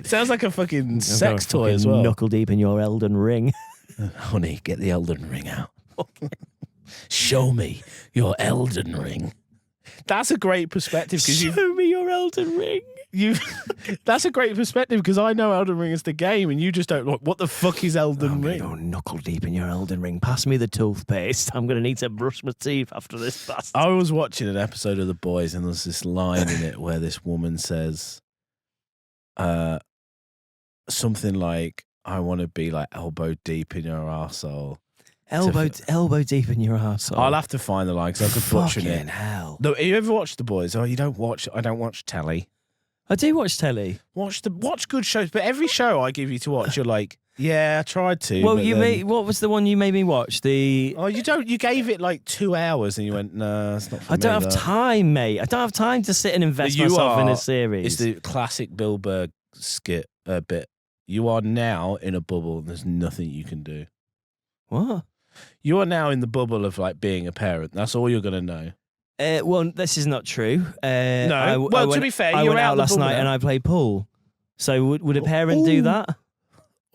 Sounds like a fucking sex toy as well. Knuckle deep in your Elden Ring. Honey, get the Elden Ring out. Show me your Elden Ring. That's a great perspective because Show me your Elden Ring. That's a great perspective because I know Elden Ring is the game and you just don't like what the fuck is Elden Ring? Go knuckle deep in your Elden Ring. Pass me the toothpaste. I'm going to need to brush my teeth after this bastard. I was watching an episode of The Boys and there's this line in it where this woman says something like, I want to be like elbow deep in your arsehole. Elbow deep in your arsehole. I'll have to find the line because I could butcher it. Fucking hell. No, you ever watched The Boys? Oh, you don't watch. I don't watch telly. I do watch telly. Watch good shows, but every show I give you to watch, you're like, yeah, I tried to. Well, but what was the one you made me watch? Oh, you don't. You gave it like 2 hours, and you went, "No, it's not for me." I don't have time, mate. I don't have time to sit and invest myself in a series. It's the classic Bill Burr skit bit. You are now in a bubble, and there's nothing you can do. What? You are now in the bubble of like being a parent. That's all you're gonna know. Well, this is not true. No. To be fair, I you went were out last night and I played pool. So would a parent do that?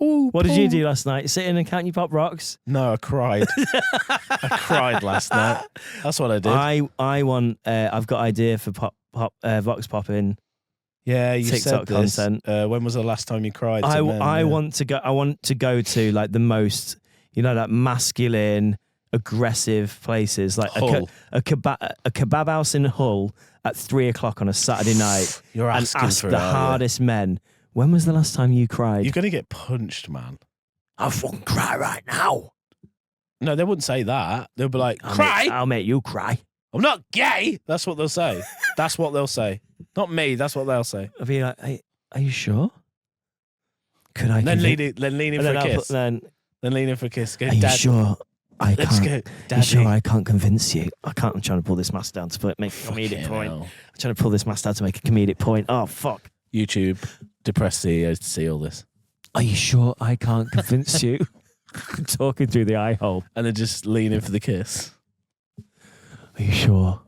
Ooh, what did you do last night? Sit in and count your pop rocks? No, I cried. I cried last night. That's what I did. I want. I've got idea for vox popping. Yeah, you TikTok said this. content. When was the last time you cried? I want to go. I want to go to like the most, like masculine, aggressive places, like a kebab house in Hull at 3:00 on a Saturday night. You're and asking ask for the hardest men. When was the last time you cried? You're gonna get punched, man. I'll fucking cry right now. No, they wouldn't say that. They'll be like, cry. I'll make you cry. I'm not gay. That's what they'll say. That's what they'll say. Not me. That's what they'll say. I'll be like, hey, are you sure? Could I? Then lean in for a kiss. Then lean in for a kiss. Go, are you Dad. sure? Let's go, Daddy. You sure I can't convince you? I can't. I'm trying to pull this mask down to make a comedic point. I'm trying to pull this mask down to make a comedic point. Oh, fuck. YouTube, depressed CEOs to see all this. Are you sure I can't convince you? I'm talking through the eye hole. And then just lean in for the kiss. Are you sure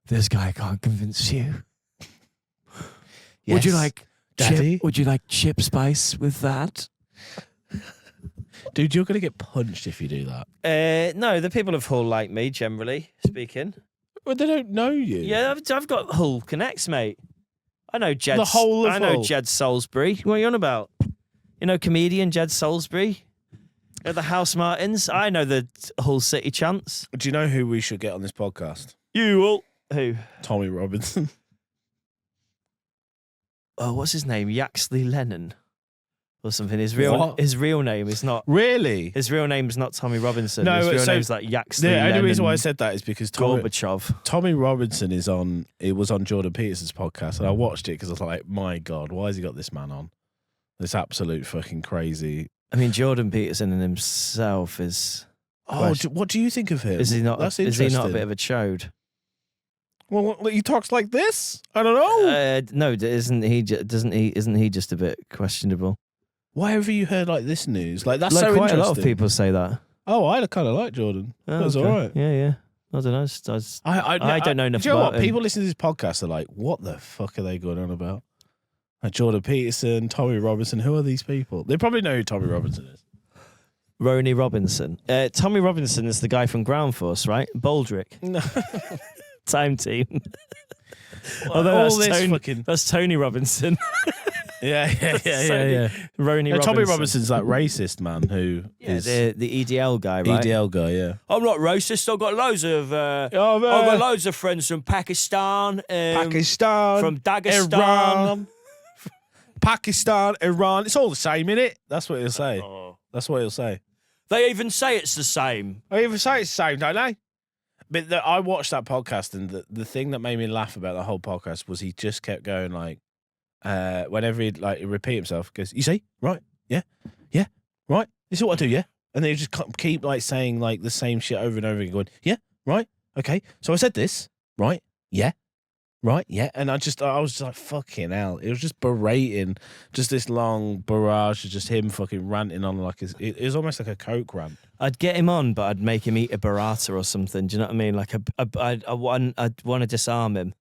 this guy can't convince you? Yes, would you like Daddy? Would you like chip spice with that? Dude, you're going to get punched if you do that. No, the people of Hull like me, generally speaking. Well, they don't know you. Yeah, I've got Hull connects, mate. I know Jed. The whole of I know Hull. Jed Salisbury. What are you on about? You know, comedian Jed Salisbury at the House Martins. I know the Hull City chants. Do you know who we should get on this podcast? You will. Who? Tommy Robinson. Oh, what's his name? Yaxley Lennon or something. His real name is not. Really? His real name is not Tommy Robinson. No, his real so name's like Yaxley The Lennon. only reason why I said that is because Gorbachev. Tommy Robinson was on Jordan Peterson's podcast, and I watched it because I was like, my God, why has he got this man on? This absolute fucking crazy. I mean, Jordan Peterson in himself is. Oh, what do you think of him? Is he not? That's Is he not a bit of a chode? Well, he talks like this. I don't know. No, isn't he? Isn't he just a bit questionable? Why have you heard like this news? Like that's like so quite interesting. a lot of people say that. Oh, I kind of like Jordan. Oh, That's okay. all right. Yeah. I don't know. I don't know enough do you know about what? him. People listening to this podcast are like, what the fuck are they going on about? Like Jordan Peterson, Tommy Robinson. Who are these people? They probably know who Tommy Robinson is. Ronnie Robinson. Tommy Robinson is the guy from Ground Force, right? Baldrick. No. Time Team. Although that's Tony Robinson. Yeah. Ronnie Robinson. Tommy Robinson's that racist man who is the EDL guy, right? EDL guy, yeah. I'm not racist. I've got loads of I've got loads of friends from Pakistan, from Dagestan, Iran, Pakistan, Iran. It's all the same, innit? That's what he'll say. That's what he'll say. They even say it's the same. They even say it's the same, don't they? But I watched that podcast, and the thing that made me laugh about the whole podcast was he just kept going like, whenever he'd like repeat himself, goes, "You see, right, yeah, right. This is what I do, yeah." And then he just keep like saying like the same shit over and over again, going, "Yeah, right, okay. So I said this, right, yeah." Right, yeah, and I was just like, fucking hell. It was just berating, just this long barrage of just him fucking ranting on like it was almost like a coke rant. I'd get him on, but I'd make him eat a burrata or something. Do you know what I mean? Like I'd want to disarm him.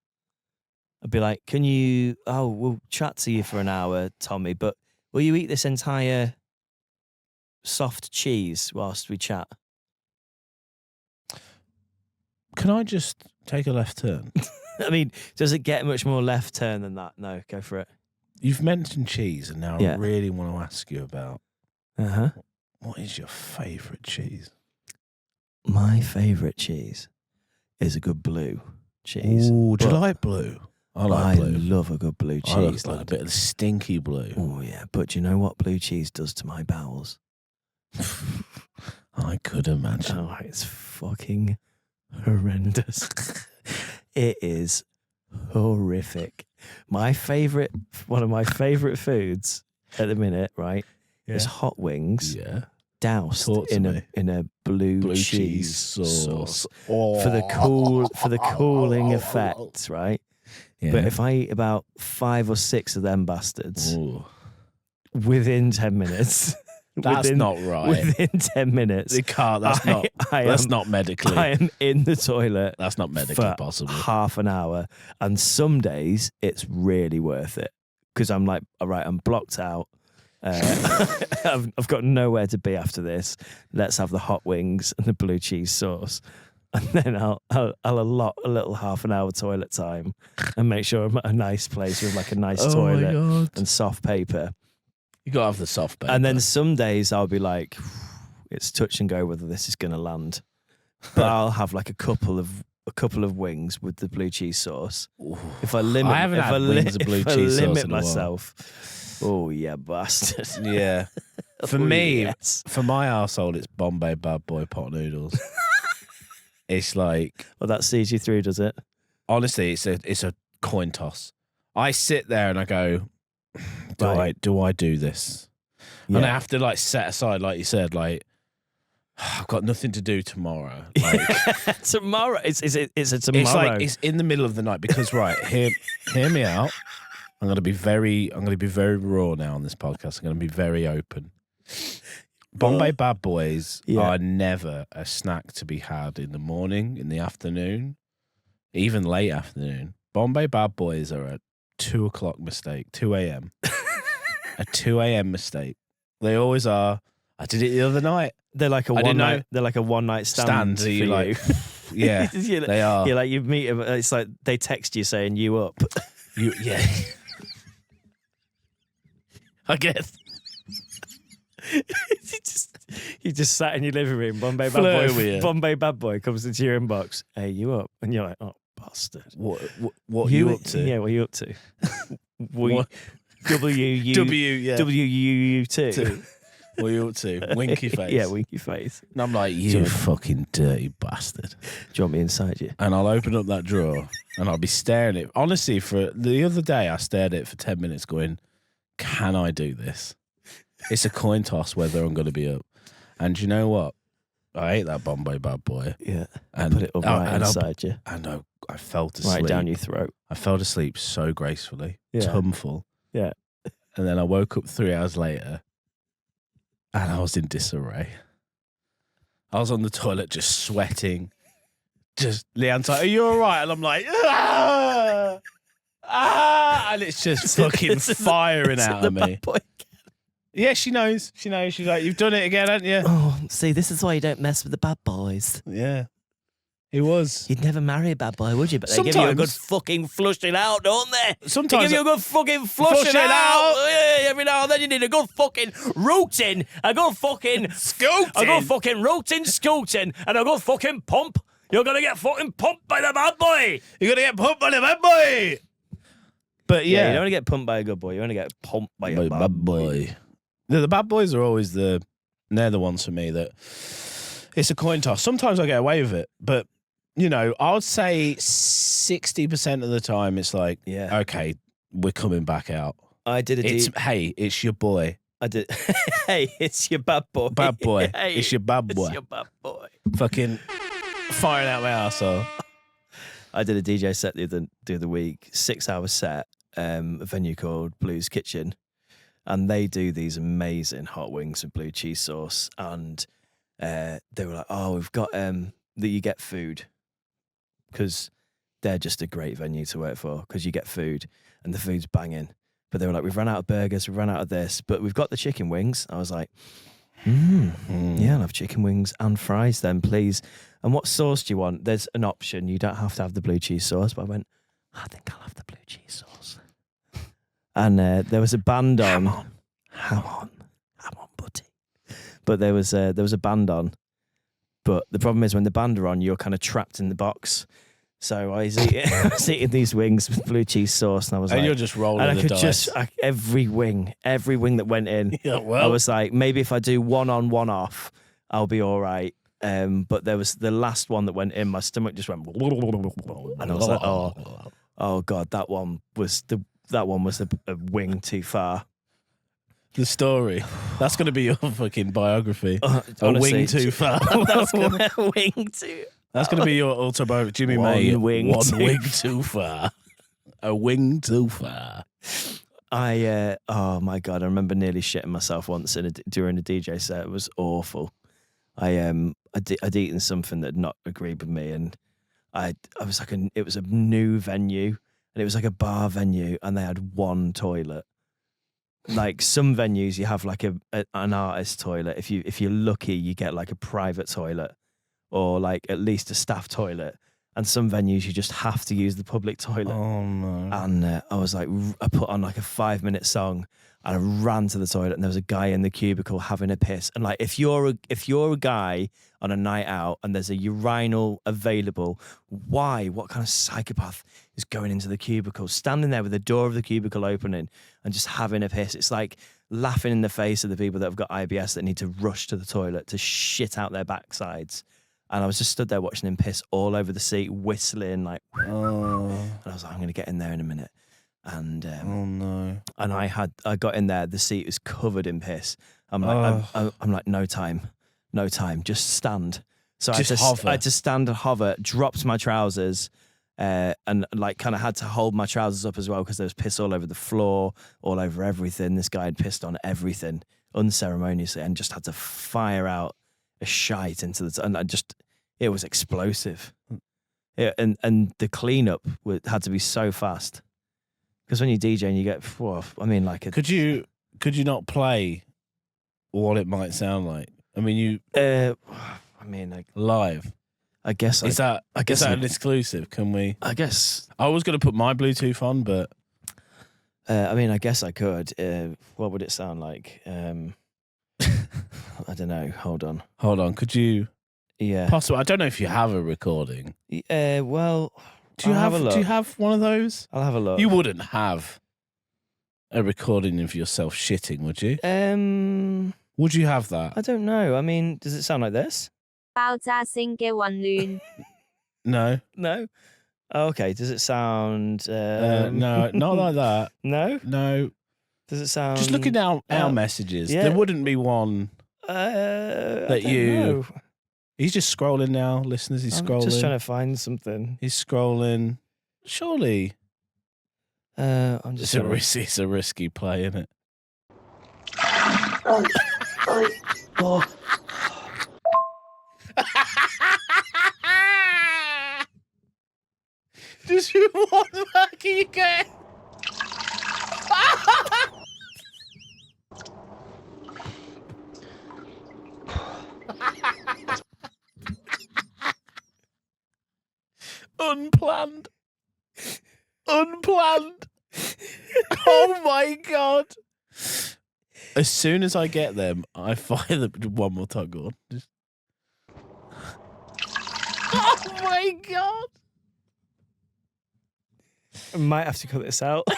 I'd be like, "Can you? Oh, we'll chat to you for an hour, Tommy, but will you eat this entire soft cheese whilst we chat?" Can I just take a left turn? I mean, does it get much more left turn than that? No, go for it. You've mentioned cheese, and now Yeah. I really want to ask you about what is your favourite cheese? My favourite cheese is a good blue cheese. Ooh, do you But like blue? I like blue. love a good blue I like cheese. a bit of stinky blue. Oh yeah, but do you know what blue cheese does to my bowels? I could imagine. Oh, it's fucking horrendous. It is horrific. One of my favourite foods at the minute, right, is hot wings doused Talk to me. in a blue cheese sauce. Oh. for the cooling effect, right? Yeah. But if I eat about 5 or 6 of them bastards Ooh. within 10 minutes. That's not right. Within 10 minutes. You can't. That's not medically. I am in the toilet. That's not medically for possible. half an hour. And some days it's really worth it. Because I'm like, all right, I'm blocked out. I've got nowhere to be after this. Let's have the hot wings and the blue cheese sauce. And then I'll allot a little half an hour toilet time and make sure I'm at a nice place with like a nice toilet and soft paper. You gotta have the soft paper. And then some days I'll be like, it's touch and go whether this is going to land. But I'll have like a couple of wings with the blue cheese sauce. Ooh. If I limit, I haven't had wings of blue cheese sauce in a while. myself, oh yeah, bastard. Yeah. For Oh, me, yes. for my household, it's Bombay bad boy pot noodles. It's like, Well, that sees you through, does it? honestly, it's a coin toss. I sit there and I go, Right. do I do this? Yeah. And I have to like set aside, like you said, like I've got nothing to do tomorrow. Like, Tomorrow, it's a tomorrow. it's like it's in the middle of the night because hear me out. I'm gonna be very raw now on this podcast. I'm gonna be very open. Bombay bad boys are never a snack to be had in the morning, in the afternoon, even late afternoon. Bombay bad boys are a 2 o'clock mistake, 2 a.m. A 2 a.m. mistake. They always are. I did it the other night. They're like a one night. They're like a one night stand for you you. like, yeah, they are. You're like you meet them. It's like they text you saying you up. Yeah. I guess. you just sat in your living room. Bombay Flirt bad with boy. you. Bombay bad boy comes into your inbox. Hey, you up? And you're like, oh bastard. What are you up to? Yeah, what are you up to? What? WU2. What are you up to? Winky face. Yeah, winky face. And I'm like, you fucking dirty bastard. Do you want me inside you? And I'll open up that drawer and I'll be staring at it. Honestly, for the other day, I stared at it for 10 minutes going, can I do this? It's a coin toss whether I'm going to be up. And you know what? I ate that Bombay bad boy. Yeah. And put it up right inside you. And I fell asleep. Right down your throat. I fell asleep so gracefully. Yeah. Tumful. Yeah. And then I woke up 3 hours later and I was in disarray. I was on the toilet just sweating. Just, Leanne's like, are you all right? And I'm like, and it's just fucking firing out of me. Yeah, she knows. She's like, you've done it again, haven't you? Oh, see, this is why you don't mess with the bad boys. Yeah. He was. You'd never marry a bad boy, would you? But they give you a good fucking flushing out, don't they? Sometimes they give you a good fucking flushing out. Yeah, every now and then you need a good fucking rooting, a good fucking scooting, a good fucking rooting, scooting, and a good fucking pump. You're gonna get fucking pumped by the bad boy. You're gonna get pumped by the bad boy. But yeah, you don't want to get pumped by a good boy. You want to get pumped by a bad boy. The bad boys are always they're the ones for me that it's a coin toss. Sometimes I get away with it, but you know, I would say 60% of the time it's like, Yeah. okay, we're coming back out. I did a Hey, it's your boy. I did. Hey, it's your bad boy. Bad boy. Hey, It's your bad boy. It's your bad boy. Fucking firing out my arsehole. I did a DJ set the other week, 6-hour set, a venue called Blues Kitchen, and they do these amazing hot wings with blue cheese sauce. And they were like, "Oh, we've got that you get food," because they're just a great venue to work for because you get food and the food's banging. But they were like, "We've run out of burgers, we've run out of this, but we've got the chicken wings." I was like, yeah, I'll have chicken wings and fries then, please. And what sauce do you want? There's an option. You don't have to have the blue cheese sauce. But I went, I think I'll have the blue cheese sauce. And there was a band on. Ham on, buddy. But there was a band on. But the problem is when the band are on, you're kind of trapped in the box. So I was eating these wings with blue cheese sauce, and I was like, you're just rolling and I the could dice. every wing that went in. Yeah, well. I was like, maybe if I do one on, one off, I'll be all right. But there was the last one that went in, my stomach just went, and I was like, oh god, that one was a wing too far. The story. That's going to be your fucking biography. A Honestly, wing too far. That's gonna wing too. That's going to be your autobiography. Jimmy One May. wing One too wing too far. A wing too far. Oh my god, I remember nearly shitting myself once during a DJ set. It was awful. I'd eaten something that had not agreed with me, and I was like, it was a new venue, and it was like a bar venue, and they had one toilet. Like some venues, you have like an artist toilet. If you're lucky, you get like a private toilet, or like at least a staff toilet. And some venues, you just have to use the public toilet. Oh no! And I was like, I put on like a 5-minute song, and I ran to the toilet, and there was a guy in the cubicle having a piss. And like, if you're a guy on a night out and there's a urinal available, why? What kind of psychopath is going into the cubicle, standing there with the door of the cubicle opening, and just having a piss? It's like laughing in the face of the people that have got IBS that need to rush to the toilet to shit out their backsides. And I was just stood there watching him piss all over the seat, whistling like. Oh. And I was like, I'm going to get in there in a minute. And Oh no! and I got in there. The seat was covered in piss. I'm like, I'm like, no time, just stand. So Just I had to stand and hover. Dropped my trousers, and like kind of had to hold my trousers up as well because there was piss all over the floor, all over everything. This guy had pissed on everything unceremoniously, and just had to fire out a shite into the. And it was explosive. Yeah, and the cleanup had to be so fast. Because when you DJ and you get, I mean, like Could you not play what it might sound like? I mean, live. I guess Is that guess an exclusive? Can we? I guess. I was going to put my Bluetooth on, but I guess I could. What would it sound like? I don't know. Hold on. Could you? Yeah. Possible. I don't know if you have a recording. Well, Do you I'll have a look. Do you have one of those? I'll have a look. You wouldn't have a recording of yourself shitting, would you? Would you have that? I don't know. I mean, does it sound like this? 爆炸性嘅混亂 No. No. Oh, okay. Does it sound? No, not like that. No. No. Does it sound? Just looking at our messages. yeah. There wouldn't be one. I don't you- know. He's just scrolling now, listeners. He's I'm scrolling. just trying to find something. He's scrolling. Surely. I'm just. It's a risky play, isn't it? Just one back you get. Unplanned. Oh my god. As soon as I get them, I fire them one more time. Go on. Just... Oh my god. I might have to cut this out. I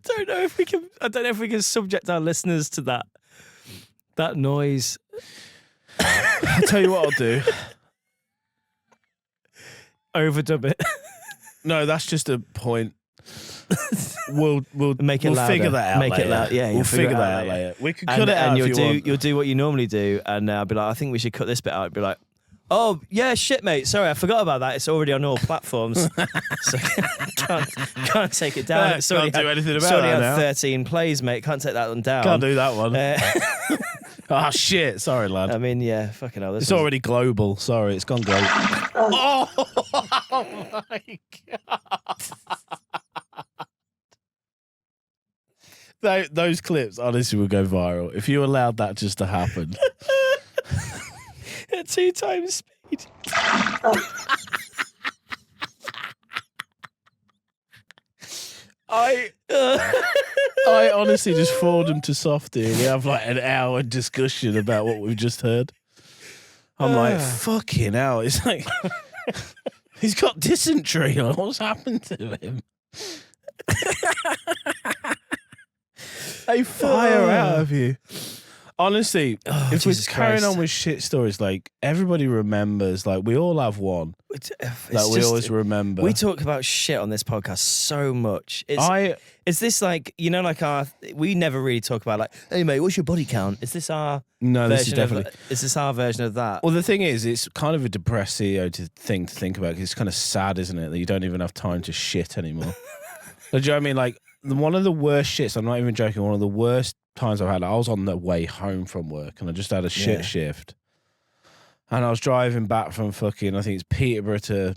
don't know if we can subject our listeners to that noise. I'll tell you what I'll do. Overdub it. No, that's just a point. We'll Make it we'll louder. figure that out. Make it later. loud. Yeah, we'll you'll figure that out later. We can cut it out and if you'll you do want. you'll do what you normally do, and I'll be like, I think we should cut this bit out. Be like, oh yeah, shit, mate. Sorry, I forgot about that. It's already on all platforms, so can't take it down. It's already Can't do anything about already that had now. 13 plays, mate. Can't take that one down. Can't do that one. Uh, Oh shit! Sorry, lad. I mean, yeah, fucking hell. It's already global. Sorry, it's gone global. Oh my god! Those clips honestly will go viral if you allowed that just to happen. at 2 times speed. I honestly just forward them to Softy and we have like an hour discussion about what we've just heard. I'm like, fucking hell. It's like, he's got dysentery. Like, what's happened to him? They fire out of you. Honestly, if Jesus we're carrying Christ. on with shit stories, like everybody remembers, like we all have one It's that we just- always remember. We talk about shit on this podcast so much. Is this like, you know, like we never really talk about like, hey mate, what's your body count? Is this our no, this is version definitely. is this our version of that? Well, the thing is, it's kind of a depressing thing to think about. 'Cause it's kind of sad, isn't it, that you don't even have time to shit anymore. Do you know what I mean? Like one of the worst shits. I'm not even joking. One of the worst times I've had. I was on the way home from work, and I just had a shit shift, and I was driving back from fucking. I think it's Peterborough to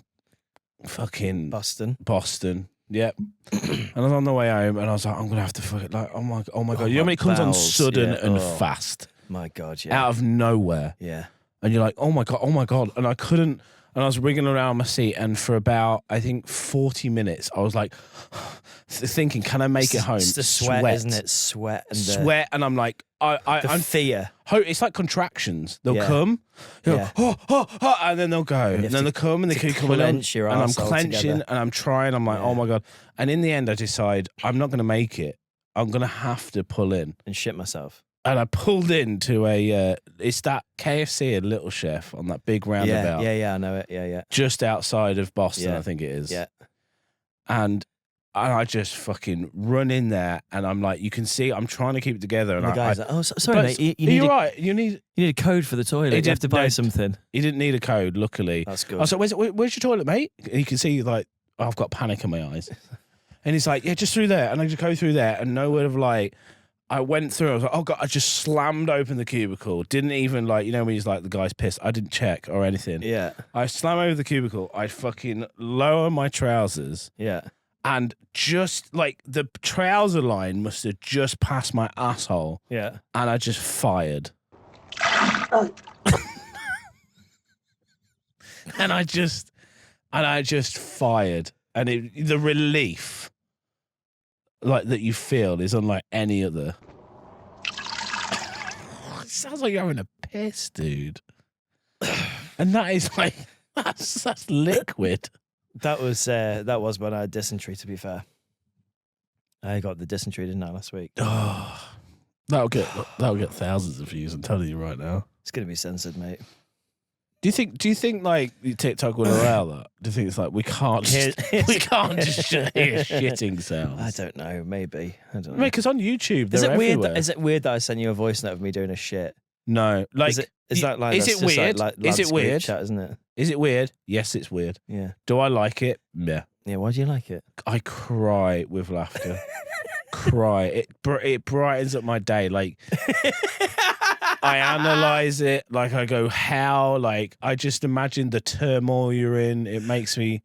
fucking Boston. Yep. And I was on the way home, and I was like, I'm gonna have to fucking like, oh my god. You know when it comes on bowels, sudden yeah. and Oh. fast, My God, yeah. out of nowhere. Yeah. And you're like, oh my god, and I couldn't, and I was wriggling around my seat, and for about I think 40 minutes, I was like, thinking, can I make it home? It's the sweat, isn't it? Sweat and Sweat, and I'm like, I'm fear. It's like contractions. They'll Yeah. come, Yeah. and then they'll go, and have then to- they come, and they keep coming on, clench your and I'm arsehole clenching, together. and I'm trying. I'm like, Yeah. oh my god, and in the end, I decide I'm not going to make it. I'm going to have to pull in. And shit myself. And I pulled into it's that KFC at Little Chef on that big roundabout. Yeah, I know it. Yeah. Just outside of Boston, Yeah. I think it is. Yeah. And I just fucking run in there, and I'm like, you can see, I'm trying to keep it together. And And the guy's like, oh, sorry, but mate. You you're need, right. You a code for the toilet. He You have did- to buy no, something. He didn't need a code, luckily. That's good. I was like, where's your toilet, mate? And you can see, like, I've got panic in my eyes. And he's like, yeah, just through there. And I just go through there, and no word of like, I went through. I was like, oh god! I just slammed open the cubicle. Didn't even like, you know, when he's like, the guy's pissed. I didn't check or anything. Yeah. I slam over the cubicle. I fucking lower my trousers, Yeah. and just like the trouser line must have just passed my asshole, Yeah. and I just fired. and I just fired, and the relief, like that you feel, is unlike any other. It sounds like you're having a piss, dude. And that is like that's liquid. That was when I had dysentery, to be fair. I got the dysentery, didn't I, last week? Oh, that'll get thousands of views. I'm telling you right now. It's going to be censored, mate. Do you think like TikTok will allow that? Do you think it's like we can't just hear shitting sounds? I don't know. Maybe. I don't know. I mean, because on YouTube, Is they're it weird? everywhere. Is it weird that I send you a voice note of me doing a shit? No, like Is that like? is that's it just weird? Like Is lads it group weird? Chat, isn't it? Is it weird? Yes, it's weird. Yeah. Do I like it? Yeah. Yeah. Why do you like it? I cry with laughter. It brightens up my day. Like I analyze it. Like I go, how? Like I just imagine the turmoil you're in. It makes me.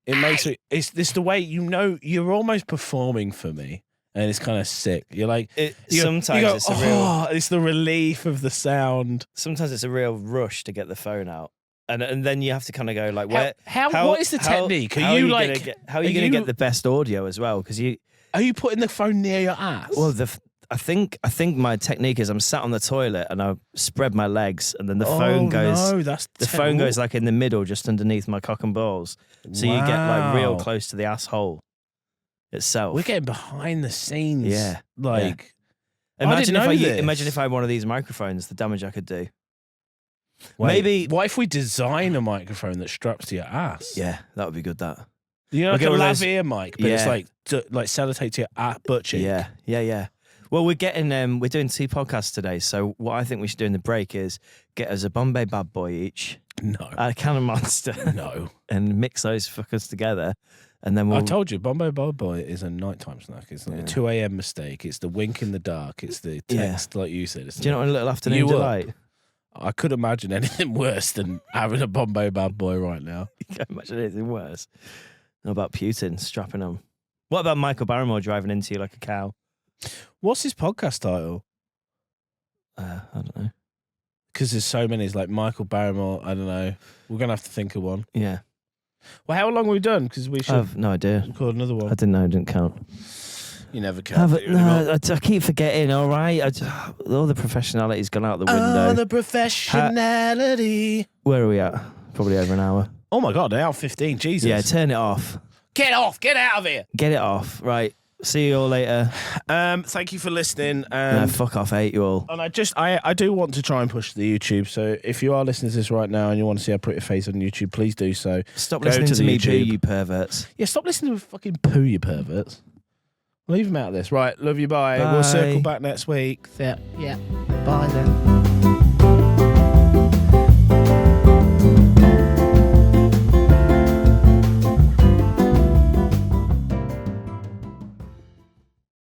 It's this the way you're almost performing for me. And it's kind of sick. You're like, Sometimes it's a real. it's the relief of the sound. Sometimes it's a real rush to get the phone out, and then you have to kind of go like, where? What is the technique? How are you going to get the best audio as well? Because are you putting the phone near your ass? well, I think my technique is I'm sat on the toilet and I spread my legs, and then the phone goes. No, that's The phone goes like in the middle, just underneath my cock and balls, so you get like real Wow. close to the asshole itself. We're getting behind the scenes. Yeah, like Imagine didn't if know this. imagine if I had one of these microphones, the damage I could do. Maybe. What if we design a microphone that straps to your ass? Yeah, that would be good. That. You know, like We'll a get one of those- lavalier mic, but it's Yeah. like sellotape to your butt cheek. Yeah. Well, we're doing 2 podcasts today. So what I think we should do in the break is get us a Bombay bad boy each, No. a can of Monster, No. and mix those fuckers together, and then we'll. I told you, Bombay Badboy is a nighttime snack. It's like a 2 a.m. mistake. It's the wink in the dark. It's the text, like you said. Do you know what a little afternoon You delight? I could imagine anything worse than having a Bombay Badboy right now. You can't imagine anything worse. What about Putin strapping them? What about Michael Barrymore driving into you like a cow? What's his podcast title? I don't know. Because there's so many. It's like Michael Barrymore. I don't know. We're going to have to think of one. Yeah. Well, how long have we done? Because we I should have no idea. record another I one. didn't know. I didn't count. You never can. I keep forgetting. All right. All the professionality's gone out the window. Oh, the professionality. Where are we at? Probably over an hour. Oh my God, an hour 15. Jesus. Yeah, turn it off. Get off. Get out of here. Get it off. Right. See you all later. Thank you for listening. No, fuck off. I hate you all. And I do want to try and push the YouTube. So if you are listening to this right now and you want to see our pretty face on YouTube, please do so. Stop Go listening to the me, boo, YouTube. you perverts. Yeah, stop listening to fucking poo, you perverts. Leave them out of this. Right, love you, bye. We'll Bye. circle back next week. Yeah. Bye then.